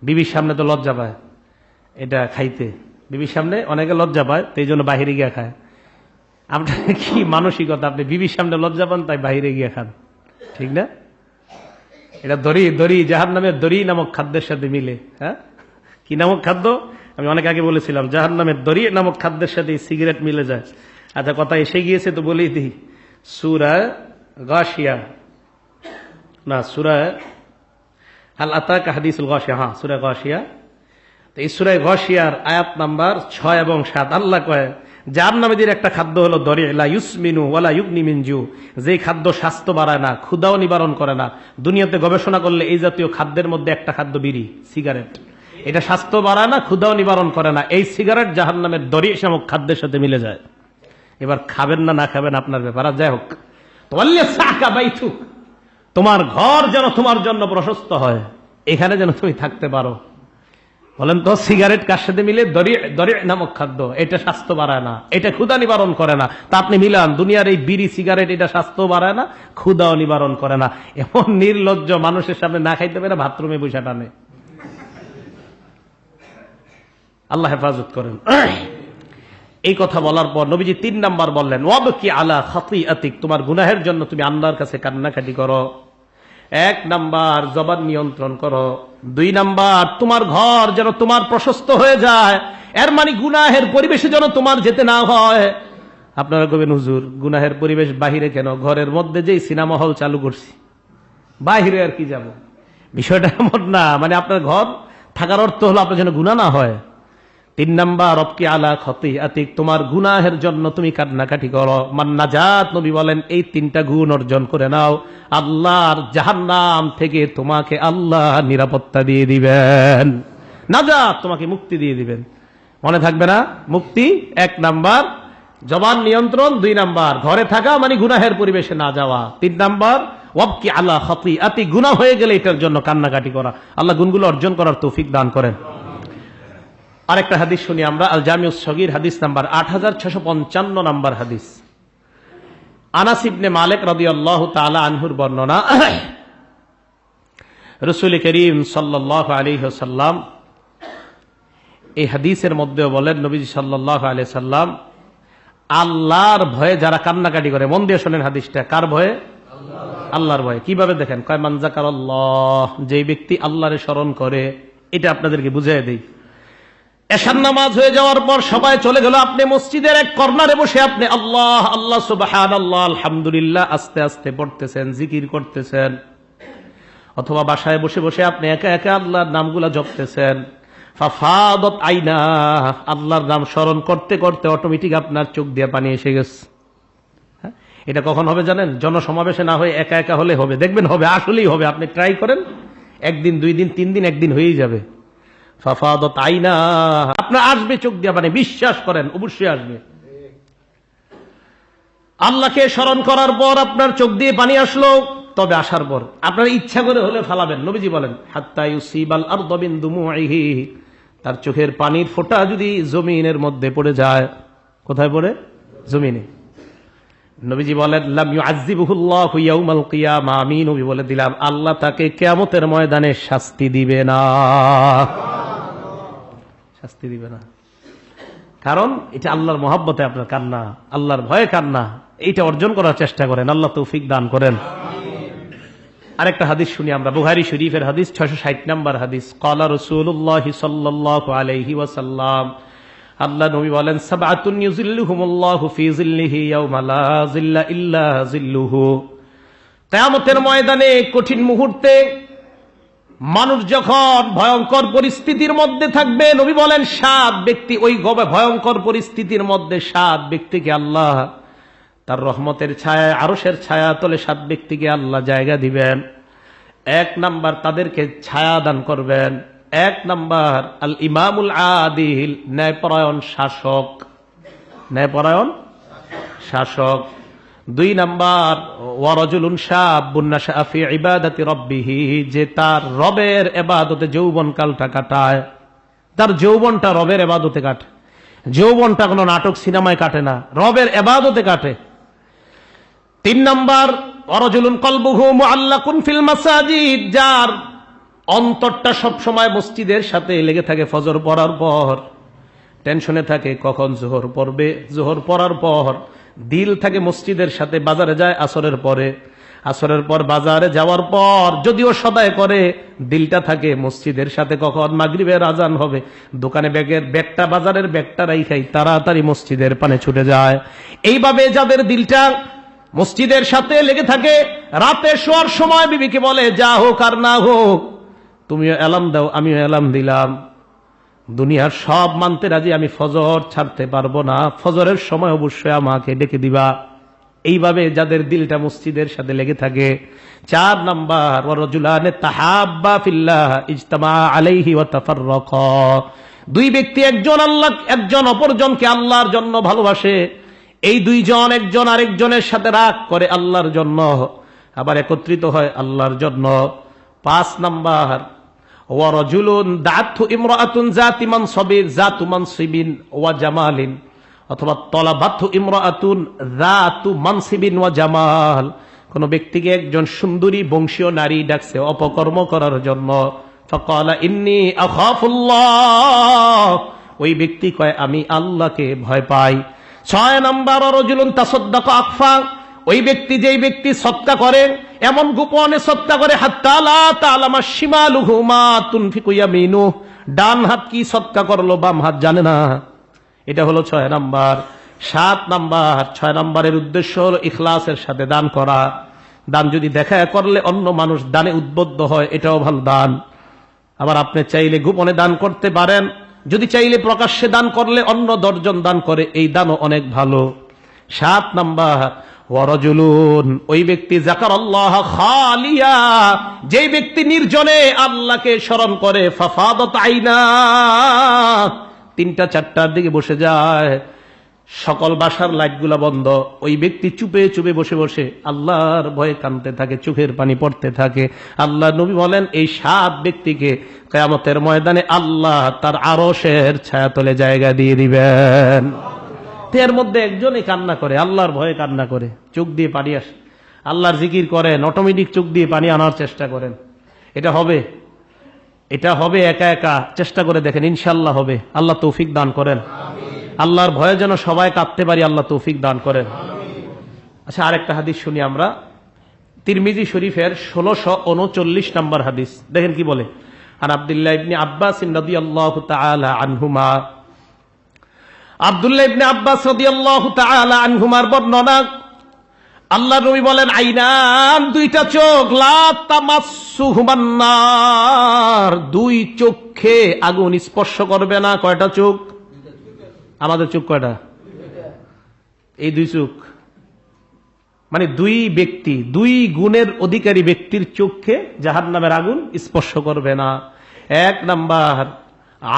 বিবির সামনে তো লজ্জা পায় এটা খাইতে, বিবির সামনে অনেকে লজ্জা পায়, তো এই জন্য বাহিরে গিয়ে খায়। আপনার কি মানসিকতা, আপনি বিবির সামনে লজ্জা পান তাই বাহিরে গিয়ে খান, ঠিক না? এটা দড়ি জাহান্নামের দড়ি নামক খাদ্যের সাথে মিলে। হ্যাঁ, কি নামক খাদ্য? আমি অনেক আগে বলেছিলাম, জাহান্নামের দড়ি নামক খাদ্যের সাথে সিগারেট মিলে যায়। আচ্ছা, কথা এসে গিয়েছে তো বলেই দিই, সূরা গাশিয়া না, সূরা হাল আতাকা হাদিসুল গাশিয়া, হ্যাঁ সূরা গাশিয়া। তো এই সূরা গাশিয়ার আয়াত নাম্বার 6 এবং 7 আল্লাহ কয় জাহান্নামীদের একটা খাদ্য হলো দরি লা ইউসমিনু ওয়ালা ইউগনি মিন জু, যে খাদ্য স্বাস্থ্য বাড়ায় না, ক্ষুধাও নিবারণ করে না। দুনিয়াতে গবেষণা করলে এই জাতীয় খাদ্যের মধ্যে একটা খাদ্য বিড়ি, সিগারেট। এটা স্বাস্থ্য বাড়ায় না, ক্ষুধাও নিবারণ করে না। এই সিগারেট জাহান্নামের দরি নামক খাদ্যের সাথে মিলে যায়। এবার খাবেন না না খাবেন আপনার ব্যাপার। আর যাই হোক, তোমার ঘর যেন তোমার জন্য প্রশস্ত হয়, এখানে যেন তুমি থাকতে পারো। বলেন তো, সিগারেট কার সাথে মিলে? দরি নামক খাদ্য। এটা স্বাস্থ্য বাড়ায় না, এটা ক্ষুধা নিবারণ করে না। তা আপনি মিলান, দুনিয়ার এই বিড়ি সিগারেট এটা স্বাস্থ্য বাড়ায় না, ক্ষুধাও নিবারণ করে না। এমন নির্লজ্জ, মানুষের সামনে না খাইতে পারে বাথরুমে বসে টানে। আল্লাহ হেফাজত করেন। এই কথা বলার পর নবীজি 3 নাম্বার বললেন, ওয়াবকি আলা খাতিআতিক, তোমার গুনাহের জন্য তুমি আল্লাহর কাছে কান্নাকাটি করো। 1 নাম্বার জবান নিয়ন্ত্রণ করো। 2 নাম্বার তোমার ঘর যেন তোমার প্রশস্ত হয়ে যায়, এর মানে গুনাহের পরিবেশে যেন তোমার যেতে না হয়। আপনারা কবেন, হুজুর গুনাহের পরিবেশ বাহিরে কেন? ঘরের মধ্যে যেই সিনেমা হল চালু করছি, বাহিরে আর কি যাব? বিষয়টা এমন না, মানে আপনার ঘর থাকার অর্থ হলো আপনার যেন গুনাহ না হয়। 3 নাম্বার রবকি আলা খাতিআতিক, তোমার গুনাহের জন্য তুমি কান্নাকাটি করো। মান নাজাত, নবী বলেন এই 3টা গুণ অর্জন করে নাও, আল্লাহর জাহান্নাম থেকে তোমাকে আল্লাহ নিরাপত্তা দিয়ে দিবেন। নাজাত, তোমাকে মুক্তি দিয়ে দিবেন। মনে থাকবে না? মুক্তি 1 নাম্বার, জবান নিয়ন্ত্রণ 2 নাম্বার, ঘরে থাকা মানে গুনাহের পরিবেশে না যাওয়া 3 নাম্বার, ওয়াবকি আলা খাতিআতিক, গুনাহ হয়ে গেলে এটার জন্য কান্নাকাটি করা। আল্লাহ গুণগুলো অর্জন করার তৌফিক দান করেন। আরেকটা হাদিস শুনি আমরা, আল জামিউস সগীর হাদিস নাম্বার 8655 নাম্বার হাদিস। আনাস ইবনে মালিক রাদিয়াল্লাহু তাআলা আনহুর বর্ণনা, রাসূল করিম সাল্লাল্লাহু আলাইহি ওয়াসাল্লাম এই হাদিসের মধ্যে বলেন, নবীজি সাল্লাল্লাহু আলাইহি সাল্লাম আল্লাহর ভয়ে যারা কান্নাকাটি করে, মন দিয়ে শোনেন হাদিসটা, কার ভয়ে? আল্লাহর ভয়ে। কিভাবে দেখেন? কয় মান যাকারাল্লাহ, যে ব্যক্তি আল্লাহরে স্মরণ করে। এটা আপনাদেরকে বুঝিয়ে দেই। এশার নামাজ হয়ে যাওয়ার পর সবাই চলে গেল, আপনি মসজিদের এক কর্নারে বসে আপনি আল্লাহ আল্লাহ সুবহানাল্লাহ আলহামদুলিল্লাহ আস্তে আস্তে পড়তেছেন, জিকির করতেছেন, অথবা বাসায় বসে বসে আপনি একা একা আল্লাহর নামগুলা জপতেছেন। ফাফাদাত আইনা, আল্লাহর নাম স্মরণ করতে করতে অটোমেটিক আপনার চোখ দিয়ে পানি এসে গেছে। এটা কখন হবে জানেন? জনসমাবেশে না হয়ে একা একা হলে হবে, দেখবেন হবে, আসলেই হবে। আপনি ট্রাই করেন, 1 দিন 2 দিন 3 দিন, 1 দিন হয়েই যাবে। ফাফাদাত আইনা, আপনার আসবে চোখ দিয়ে পানি, বিশ্বাস করেন অবশ্যই আসবে। আল্লাহকে স্মরণ করার পর আপনার চোখ দিয়ে পানি আসলো, তবে আসার পর আপনার ইচ্ছা করে হলে ফালাবেন। নবীজি বলেন হাত্তা ইউসিবাল আরদ বিন দুমুইহি, তার চোখের পানির ফোঁটা যদি জমিনের মধ্যে পড়ে যায়। কোথায় পড়ে? জমিনে। নবীজি বলেন লাম ইউআযযিবুহুল্লাহু ইয়াউমাল কিয়ামা, আমি নবী বলে দিলাম আল্লাহ তাকে কিয়ামতের ময়দানে শাস্তি দিবে না, শাস্তি দিবে না। কারণ এটা আল্লাহর মহব্বতে আপনার কান্না, আল্লাহর ভয়ে কান্না, এইটা অর্জন করার চেষ্টা করেন। আল্লাহ তৌফিক দান করেন। আরেকটা হাদিস শুনি আমরা, বুখারী শরীফের হাদিস 660 নম্বর হাদিস। ক্বালা রাসূলুল্লাহ সাল্লাল্লাহু আলাইহি ওয়াসাল্লাম, আল্লাহ নবী বলেন সাবআতুন ইউযিল্লুহুমুল্লাহু ফি যিল্লিহি ইয়াওমা লা যিল্লা ইল্লা যিল্লুহু, কিয়ামতের ময়দানে কঠিন মুহূর্তে মানুষ যখন ভয়ঙ্কর পরিস্থিতির মধ্যে থাকবে, নবী বলেন 7 ব্যক্তি, ওই ভয়ঙ্কর পরিস্থিতির মধ্যে 7 ব্যক্তিকে আল্লাহ তার রহমতের ছায়া, আরশের ছায়া তলে 7 ব্যক্তিকে আল্লাহ জায়গা দিবেন। 1 নাম্বার তাদেরকে ছায়া দান করবেন। 1 নাম্বার আল ইমামুল আদিল, ন্যায়পরায়ণ শাসক, ন্যায়পরায়ণ শাসক। 2 নাম্বার ওয়ারাজুলুন শাবুন নাশা ফি ইবাদাতি রাব্বিহি, যে তার রবের ইবাদতে যৌবনকালটা কাটায়, তার যৌবনটা রবের ইবাদতে কাটে। যৌবনটা কোনো নাটক সিনেমায় কাটে না, রবের ইবাদতে কাটে। তিন নাম্বার, ওয়ারাজুলুন কলবুহু মুআল্লাকুন ফিল মাসাজিদ, যার অন্তরটা সব সময় মসজিদের সাথে লেগে থাকে। ফজর পড়ার পর টেনশনে থাকে কখন জোহর পড়বে, জোহর পড়ার পর দিল থাকে মসজিদের সাথে। বাজারে যায় আসরের পরে, আসরের পর বাজারে যাওয়ার পর যদিও সদায় করে, দিলটা থাকে মসজিদের সাথে কখন মাগরিবের আজান হবে। দোকানে ব্যাগটা বাজারের ব্যাগটা রাইখাই তাড়াতাড়ি মসজিদের পানে ছুটে যায়। এইভাবে যাদের দিলটা মসজিদের সাথে লেগে থাকে, রাতে শোয়ার সময় বিবিকে বলে যা হোক আর না হোক তুমিও এলাম দাও আমিও এলাম দিলাম, দুনিয়ার সব মানতে রাজি, আমি ফজর ছাড়তে পারবো না, ফজরের সময় অবশ্যই আমাকে ডেকে দিবা। এইভাবে যাদের দিলটা মসজিদের সাথে লেগে থাকে। চার নাম্বার, ওয়ারাজুলানে তাহাব্বা ফিল্লাহ ইজতামা আলাইহি ওয়া তাফাররাকা, দুই ব্যক্তি একজন অপরজনকে আল্লাহর জন্য ভালোবাসে, এই দুইজন একজন আরেকজনের সাথে রাগ করে আল্লাহর জন্য, আবার একত্রিত হয় আল্লাহর জন্য। পাঁচ নাম্বার, ওয়ারাজুলুন দাআতহু ইমরাআতুন যাতু মানসিবিন ওয়া জামালিন, অথবা তলাবাতহু ইমরাআতুন যাতু মানসিবিন ওয়া জামাল, কোন ব্যক্তিকে একজন সুন্দরী বংশীয় নারী ডাকছে অপকর্ম করার জন্য। ফাকালা ইন্নী আখাফুল্লাহ, ওই ব্যক্তি কয় আমি আল্লাহকে ভয় পাই। ছয় নাম্বার, ওয়ারাজুলুন তাসাদ্দাকা আখফা, ওই ব্যক্তি যেই ব্যক্তি সদকা করে এমন গোপনে সদকা করে হাত্তা লা তা'লামা শিমালুহু মা তুনফিকু ইয়ামিনুহু, ডান হাত কি সদকা করলো বাম হাত জানে না। এটা হলো 6 নাম্বার। 7 নাম্বার, 6 নাম্বারের উদ্দেশ্য হলো ইখলাসের সাথে দান করা। দান যদি দেখা করলে অন্য মানুষ দানে উদ্বুদ্ধ হয়, এটাও ভালো দান। আবার আপনি চাইলে গোপনে দান করতে পারেন, যদি চাইলে প্রকাশ্যে দান করলে অন্য 10 জন দান করে, এই দানও অনেক ভালো। 7 নাম্বার, ওয়ারাজুলুন, ওই ব্যক্তি যাকারাল্লাহ খালিয়া, যেই ব্যক্তি নির্জনে আল্লাহকে স্মরণ করে, ফাফাদাত আইনা, 3টা 4টার দিকে বসে যায়, সকল বাসার লাইটগুলা বন্ধ, ওই ব্যক্তি চুপে চুপে বসে বসে আল্লাহর ভয়ে কাঁদতে থাকে, চোখের পানি পড়তে থাকে। আল্লাহ নবী বলেন এই 7 ব্যক্তিকে কিয়ামতের ময়দানে আল্লাহ তার আরশের ছায়াতলে জায়গা দিয়ে দিবেন। এর মধ্যে একজনই কান্না করে, আল্লাহর ভয়ে কান্না করে, চোখ দিয়ে পানি আসে, আল্লাহর জিকির করেন, অটোমেটিক চোখ দিয়ে পানি আনার চেষ্টা করেন। এটা হবে, এটা হবে, একা একা চেষ্টা করে দেখেন, ইনশাআল্লাহ হবে। আল্লাহ তৌফিক দান করেন, আল্লাহর ভয়ে যেন সবাই কাঁদতে পারি, আল্লাহ তৌফিক দান করেন। আচ্ছা, আরেকটা হাদিস শুনি আমরা, তিরমিজি শরীফের 1639 নম্বর হাদিস, দেখেন কি বলে। আর আব্দুল্লাহ ইবনে আব্বাস রাদিয়াল্লাহু তাআলা আনহুমা, আব্দুল্লাহ ইবনে আব্বাস রাদিয়াল্লাহু তাআলা আনহুমার বর্ণনা, আল্লাহর নবী বলেন আইনান, 2টা চোখ, লা তামাসসুহুমান নার, 2 চোখে আগুন স্পর্শ করবে না। কয়টা চোখ? আমাদের চোখ কয়টা? এই 2 চোখ, মানে 2 ব্যক্তি, 2 গুণের অধিকারী ব্যক্তির চোখে জাহান্নামের আগুন স্পর্শ করবে না। 1 নাম্বার,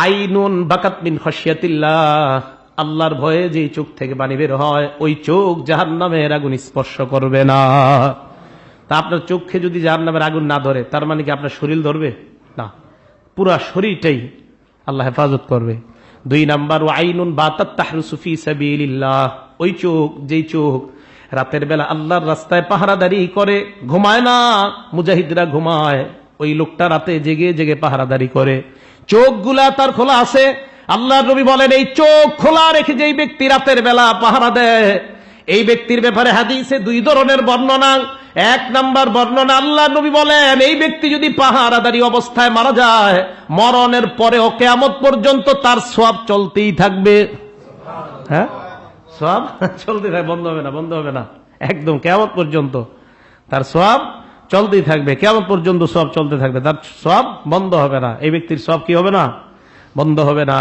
আইনুন বাকাত মিন খাশিয়াতিল্লাহ, আল্লাহর ভয়ে যে চোখ থেকে পানি বের হয়, ওই চোখ জাহান্নামের আগুন স্পর্শ করবে না। তা আপনার চোখে যদি জাহান্নামের আগুন না ধরে, তার মানে কি আপনার শরীর ধরবে? না, পুরা শরীরটাই আল্লাহ হেফাজত করবে। 2 নাম্বার, আইনুন বাতাত তাহরুসু ফি সাবিলিল্লাহ, ওই চোখ, যেই চোখ রাতের বেলা আল্লাহর রাস্তায় পাহারাদারি করে, ঘুমায় না, মুজাহিদরা ঘুমায়, ওই লোকটা রাতে জেগে জেগে পাহারাদারি করে, চোখগুলা তার খোলা আছে। আল্লাহর নবী বলেন এই চোখ খোলা রেখে যেই ব্যক্তি রাতের বেলা পাহারা দেয়, এই ব্যক্তির ব্যাপারে হাদিসে 2 ধরনের বর্ণনা। 1 নাম্বার বর্ণনা, আল্লাহর নবী বলেন এই ব্যক্তি যদি পাহারাদারি অবস্থায় মারা যায়, মরণের পরেও কিয়ামত পর্যন্ত তার সওয়াব চলতেই থাকবে। হ্যাঁ, সওয়াব চলতে থাকবে, বন্ধ হবে না, বন্ধ হবে না, একদম কিয়ামত পর্যন্ত তার সওয়াব চলতেই থাকবে। কিয়ামত পর্যন্ত সওয়াব চলতে থাকবে, তার সওয়াব বন্ধ হবে না। এই ব্যক্তির সওয়াব কি হবে না? বন্ধ হবে না।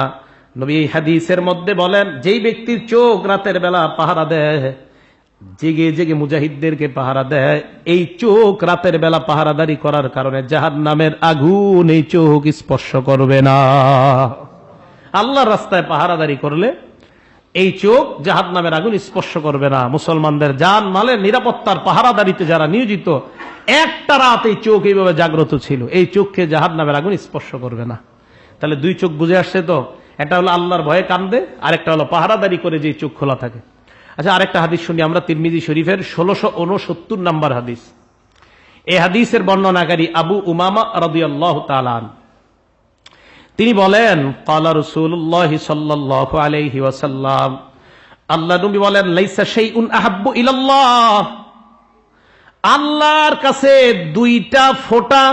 নবী এই হাদিসের মধ্যে বলেন যেই ব্যক্তির চোখ রাতের বেলা পাহারা দেয়, জেগে জেগে মুজাহিদদেরকে পাহারা দেয়, এই চোখ রাতের বেলা পাহারাদারি করার কারণে জাহান্নামের আগুন এই চোখ স্পর্শ করবে না। আল্লাহর রাস্তায় পাহারাদারি করলে এই চোখ জাহান্নামের আগুন স্পর্শ করবে না। মুসলমানদের জান মালের নিরাপত্তার পাহারাদারিতে যারা নিয়োজিত, একটা রাত এই চোখ এইভাবে জাগ্রত ছিল, এই চোখকে জাহান্নামের আগুন স্পর্শ করবে না। তাহলে 2 চোখ বুঝে আসছে তো, একটা হলো আল্লাহর ভয়ে কান্দে, আর একটা হলো পাহারাদারি করে যে চোখ খোলা থাকে। আচ্ছা, আরেকটা হাদিস শুনি আমরা, তিরমিজি শরীফের 1669 নম্বর হাদিস। এই হাদিসের বর্ণনাকারী আবু উমামা রাদিয়াল্লাহু তাআলা আনহু, তিনি বলেন, ক্বালা রাসূলুল্লাহ সাল্লাল্লাহু আলাইহি ওয়াসাল্লাম, আল্লাহ নবী বলেন, লাইসা শাইউন আহাব্বু ইলাল্লাহ, আল্লাহর কাছে দুইটা ফোঁটা,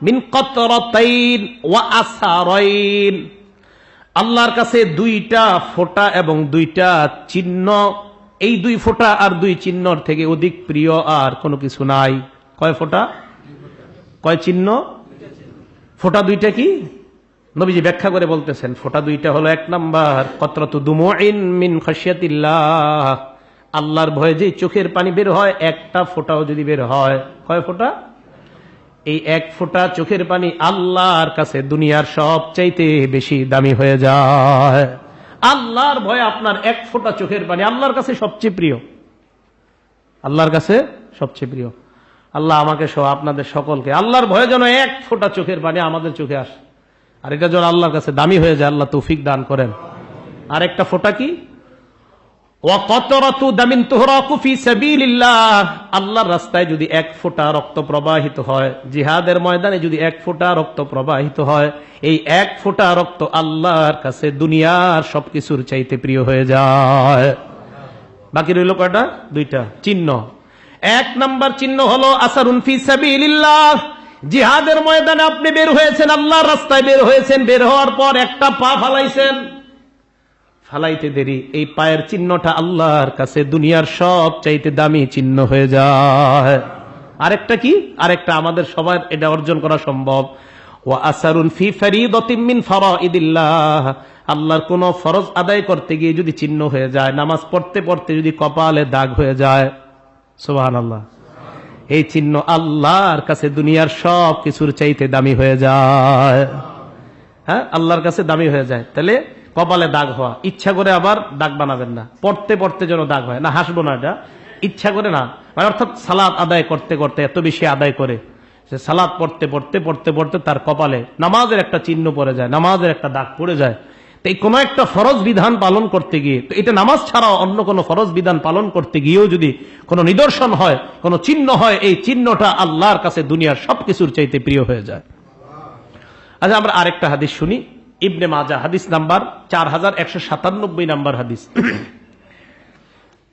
মিন কতরাতাইন ওয়া আসারাইন, আল্লাহর কাছে দুইটা ফোঁটা এবং দুইটা চিহ্ন, এই দুই ফোঁটা আর দুই চিহ্নর থেকে অধিক প্রিয় আর কোনো কিছু নাই। কয় ফোঁটা, কয় চিহ্ন? ফোঁটা দুইটা কি? নবীজি ব্যাখ্যা করে বলতেছেন, ফোঁটা দুইটা হলো, এক নাম্বার কতরাতু দুমুইন মিন খাশিয়াতিল্লাহ, আল্লাহর ভয়ে যে চোখের পানি বের হয়, একটা ফোঁটাও যদি বের হয়, কয় ফোঁটা? এই এক ফোঁটা চোখের পানি আল্লাহর কাছে দুনিয়ার সবচাইতে বেশি দামি হয়ে যায়। আল্লাহর ভয়ে আপনার এক ফোঁটা চোখের পানি আল্লাহর কাছে সবচেয়ে প্রিয়, আল্লাহর কাছে সবচেয়ে প্রিয়। আল্লাহ আমাকে সহ আপনাদের সকলকে আল্লাহর ভয়ে যেন এক ফোঁটা চোখের পানি আমাদের চোখে আসে, আর এটা যেন আল্লাহর কাছে দামি হয়ে যায়। আল্লাহ তৌফিক দান করেন। আর একটা ফোঁটা কি? আল্লাহর রাস্তায় যদি এক ফোঁটা রক্ত প্রবাহিত হয়, জিহাদের ময়দানে যদি এক ফোঁটা রক্ত প্রবাহিত হয়, এই এক ফোঁটা রক্ত আল্লাহর কাছে দুনিয়ার সবকিছুর চাইতে প্রিয় হয়ে যায়। বাকি রইল কয়টা? দুইটা চিহ্ন। এক নাম্বার চিহ্ন হলো আসারুন ফি সাবিলিল্লাহ, জিহাদের ময়দানে আপনি বের হয়েছেন, আল্লাহর রাস্তায় বের হয়েছেন, বের হওয়ার পর একটা পা ফালাইছেন, ফালাইতে দেরি, এই পায়ের চিহ্নটা আল্লাহর কাছে দুনিয়ার সব চাইতে দামি চিহ্ন হয়ে যায়। আরেকটা কি? আরেকটা আমাদের সবার এটা অর্জন করা সম্ভব। ওয়া আসারুন ফি ফারিদাতিন মিন ফারাইদিল্লাহ, আল্লাহর কোন ফরজ আদায় করতে গিয়ে যদি চিহ্ন হয়ে যায়, নামাজ পড়তে পড়তে যদি কপালে দাগ হয়ে যায়, সুবহানাল্লাহ, এই চিহ্ন আল্লাহর কাছে দুনিয়ার সব কিছুর চাইতে দামি হয়ে যায়। হ্যাঁ, আল্লাহর কাছে দামি হয়ে যায়। তাহলে কপালে দাগ হওয়া, ইচ্ছা করে আবার দাগ বানাবেন না, পড়তে পড়তে যেন দাগ হয় না। হাসবো না, এটা ইচ্ছা করে না, মানে অর্থাৎ সালাত আদায় করতে করতে এত বেশি আদায় করে যে সালাত পড়তে পড়তে পড়তে পড়তে তার কপালে নামাজের একটা চিহ্ন পড়ে যায়, নামাজের একটা দাগ পড়ে যায়। তো এই কোনো একটা ফরজ বিধান পালন করতে গিয়ে, তো এটা নামাজ ছাড়াও অন্য কোনো ফরজ বিধান পালন করতে গিয়েও যদি কোনো নিদর্শন হয়, কোনো চিহ্ন হয়, এই চিহ্নটা আল্লাহর কাছে দুনিয়ার সবকিছুর চাইতে প্রিয় হয়ে যায়। আচ্ছা, আমরা আরেকটা হাদিস শুনি, ইবনে মাজাহ হাদিস নাম্বার 4197 নাম্বার হাদিস।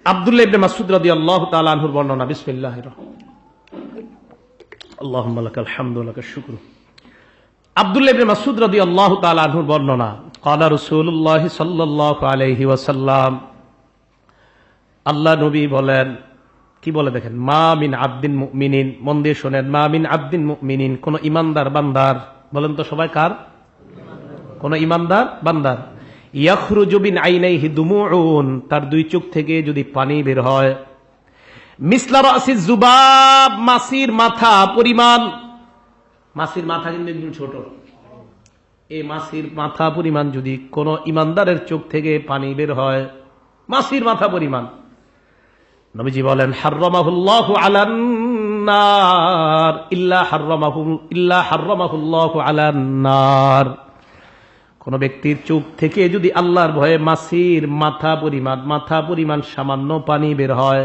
আব্দুল্লাহ ইবনে মাসউদ রাদিয়াল্লাহু তাআলা আনহুর বর্ণনা। বিসমিল্লাহির রাহমানির রাহিম। আল্লাহুম্মা লাকাল হামদু ওয়া লাকাশ শুকরু। আব্দুল্লাহ ইবনে মাসউদ রাদিয়াল্লাহু তাআলা আনহুর বর্ণনা, ক্বালা রাসূলুল্লাহ সাল্লাল্লাহু আলাইহি ওয়াসাল্লাম, আল্লাহ নবী বলেন, কি বলে দেখেন, মা মিন আবদিন মুমিনিন, মন দিয়ে শোনেন, মা মিন আবদিন মুমিনিন, কোন ইমানদার বান্দার, বলেন তো সবাই কার? কোন ইমানদার বান্দার, ইয়াখরুজু বিন আইনাইহি দুমুউন, তার দুই চোখ থেকে যদি পানি বের হয়, মিসলা রাসিজ যুবাব, মাছির মাথা পরিমাণ, মাছির মাথা কিন্তু ছোট, এই মাছির মাথা পরিমাণ যদি কোন ইমানদারের চোখ থেকে পানি বের হয়, মাছির মাথা পরিমাণ, নবীজি বলেন, হাররামাহুল্লাহু আলান নার ইল্লা হাররামাহুল্লাহু আলান নার, কোন ব্যক্তির চোখ থেকে যদি আল্লাহর ভয়ে মাছির মাথা পরিমাণ সামান্য পানি বের হয়,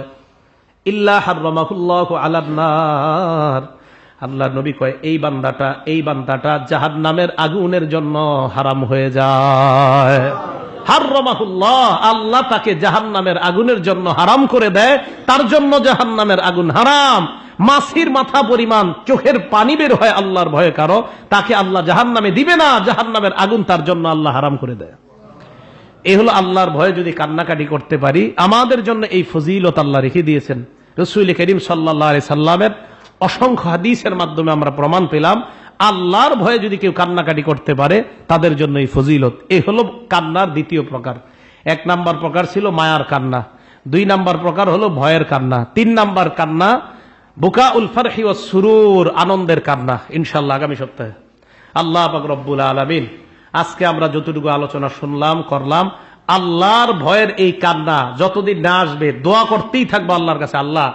ইল্লা হাররামাহুল্লাহু আলান নার, আল্লাহর নবী কয় এই বান্দাটা জাহান্নামের আগুনের জন্য হারাম হয়ে যায়। হাররামাহুল্লাহ, আল্লাহ তাকে জাহান্নামের আগুনের জন্য হারাম করে দেয়, তার জন্য জাহান্নামের আগুন হারাম। মাছির মাথা পরিমাণ চোখের পানি বের হয় আল্লাহর ভয়ে কারো, তাকে আল্লাহ জাহান্নামে দিবে না, জাহান্নামের আগুন তার জন্য আল্লাহ হারাম করে দেয়। এই হলো আল্লাহর ভয়ে যদি কান্নাকাটি করতে পারি, আমাদের জন্য এই ফজিলত আল্লাহ রেখে দিয়েছেন। রাসূল করিম সাল্লাল্লাহু আলাইহি সাল্লামের অসংখ্য হাদিসের মাধ্যমে আমরা প্রমাণ পেলাম, আল্লাহর ভয়ে যদি কেউ কান্নাকাটি করতে পারে তাদের জন্য এই ফজিলত। এই হলো কান্নার দ্বিতীয় প্রকার। এক নাম্বার প্রকার ছিল মায়ার কান্না, দুই নাম্বার প্রকার হলো ভয়ের কান্না, তিন নাম্বার কান্না বুকাউল ফারহি ওয়াস সুরুর, আনন্দের কান্না। ইনশাআল্লাহ আগামী সপ্তাহে আল্লাহ পাক রব্বুল আলামিন আজকে আমরা যতটুকু আলোচনা শুনলাম করলাম, আল্লাহর ভয়ের এই কান্না যতদিন না আসবে দোয়া করতেই থাকবো আল্লাহর কাছে, আল্লাহ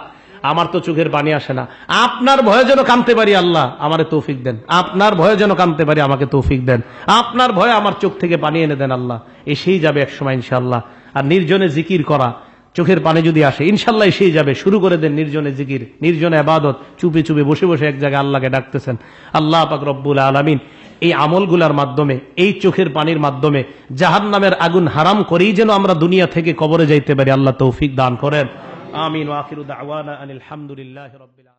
আমার তো চোখের পানি আসে না, আপনার ভয়ে যেন কাঁদতে পারি, আল্লাহ আমারে তৌফিক দেন, আপনার ভয়ে যেন কাঁদতে পারি, আমাকে তৌফিক দেন, আপনার ভয়ে আমার চোখ থেকে পানি এনে দেন, আল্লাহ এসেই যাবে এক সময় ইনশাআল্লাহ। আর নির্জনে জিকির করা, চোখের পানি যদি আসে ইনশাল্লাহ এসেই যাবে। শুরু করে দেন নির্জনে জিকির, নির্জনে ইবাদত, চুপে চুপে বসে বসে এক জায়গায় আল্লাহকে ডাকতেছেন। আল্লাহ পাক রব্বুল আলামিন এই আমলগুলার মাধ্যমে, এই চোখের পানির মাধ্যমে জাহান্নামের আগুন হারাম করেই যেন আমরা দুনিয়া থেকে কবরে যাইতে পারি। আল্লাহ তৌফিক দান করেন। আমিন। ওয়া আখিরু দাওয়ানা আনিল হামদুলিল্লাহি রাব্বিল আলামিন।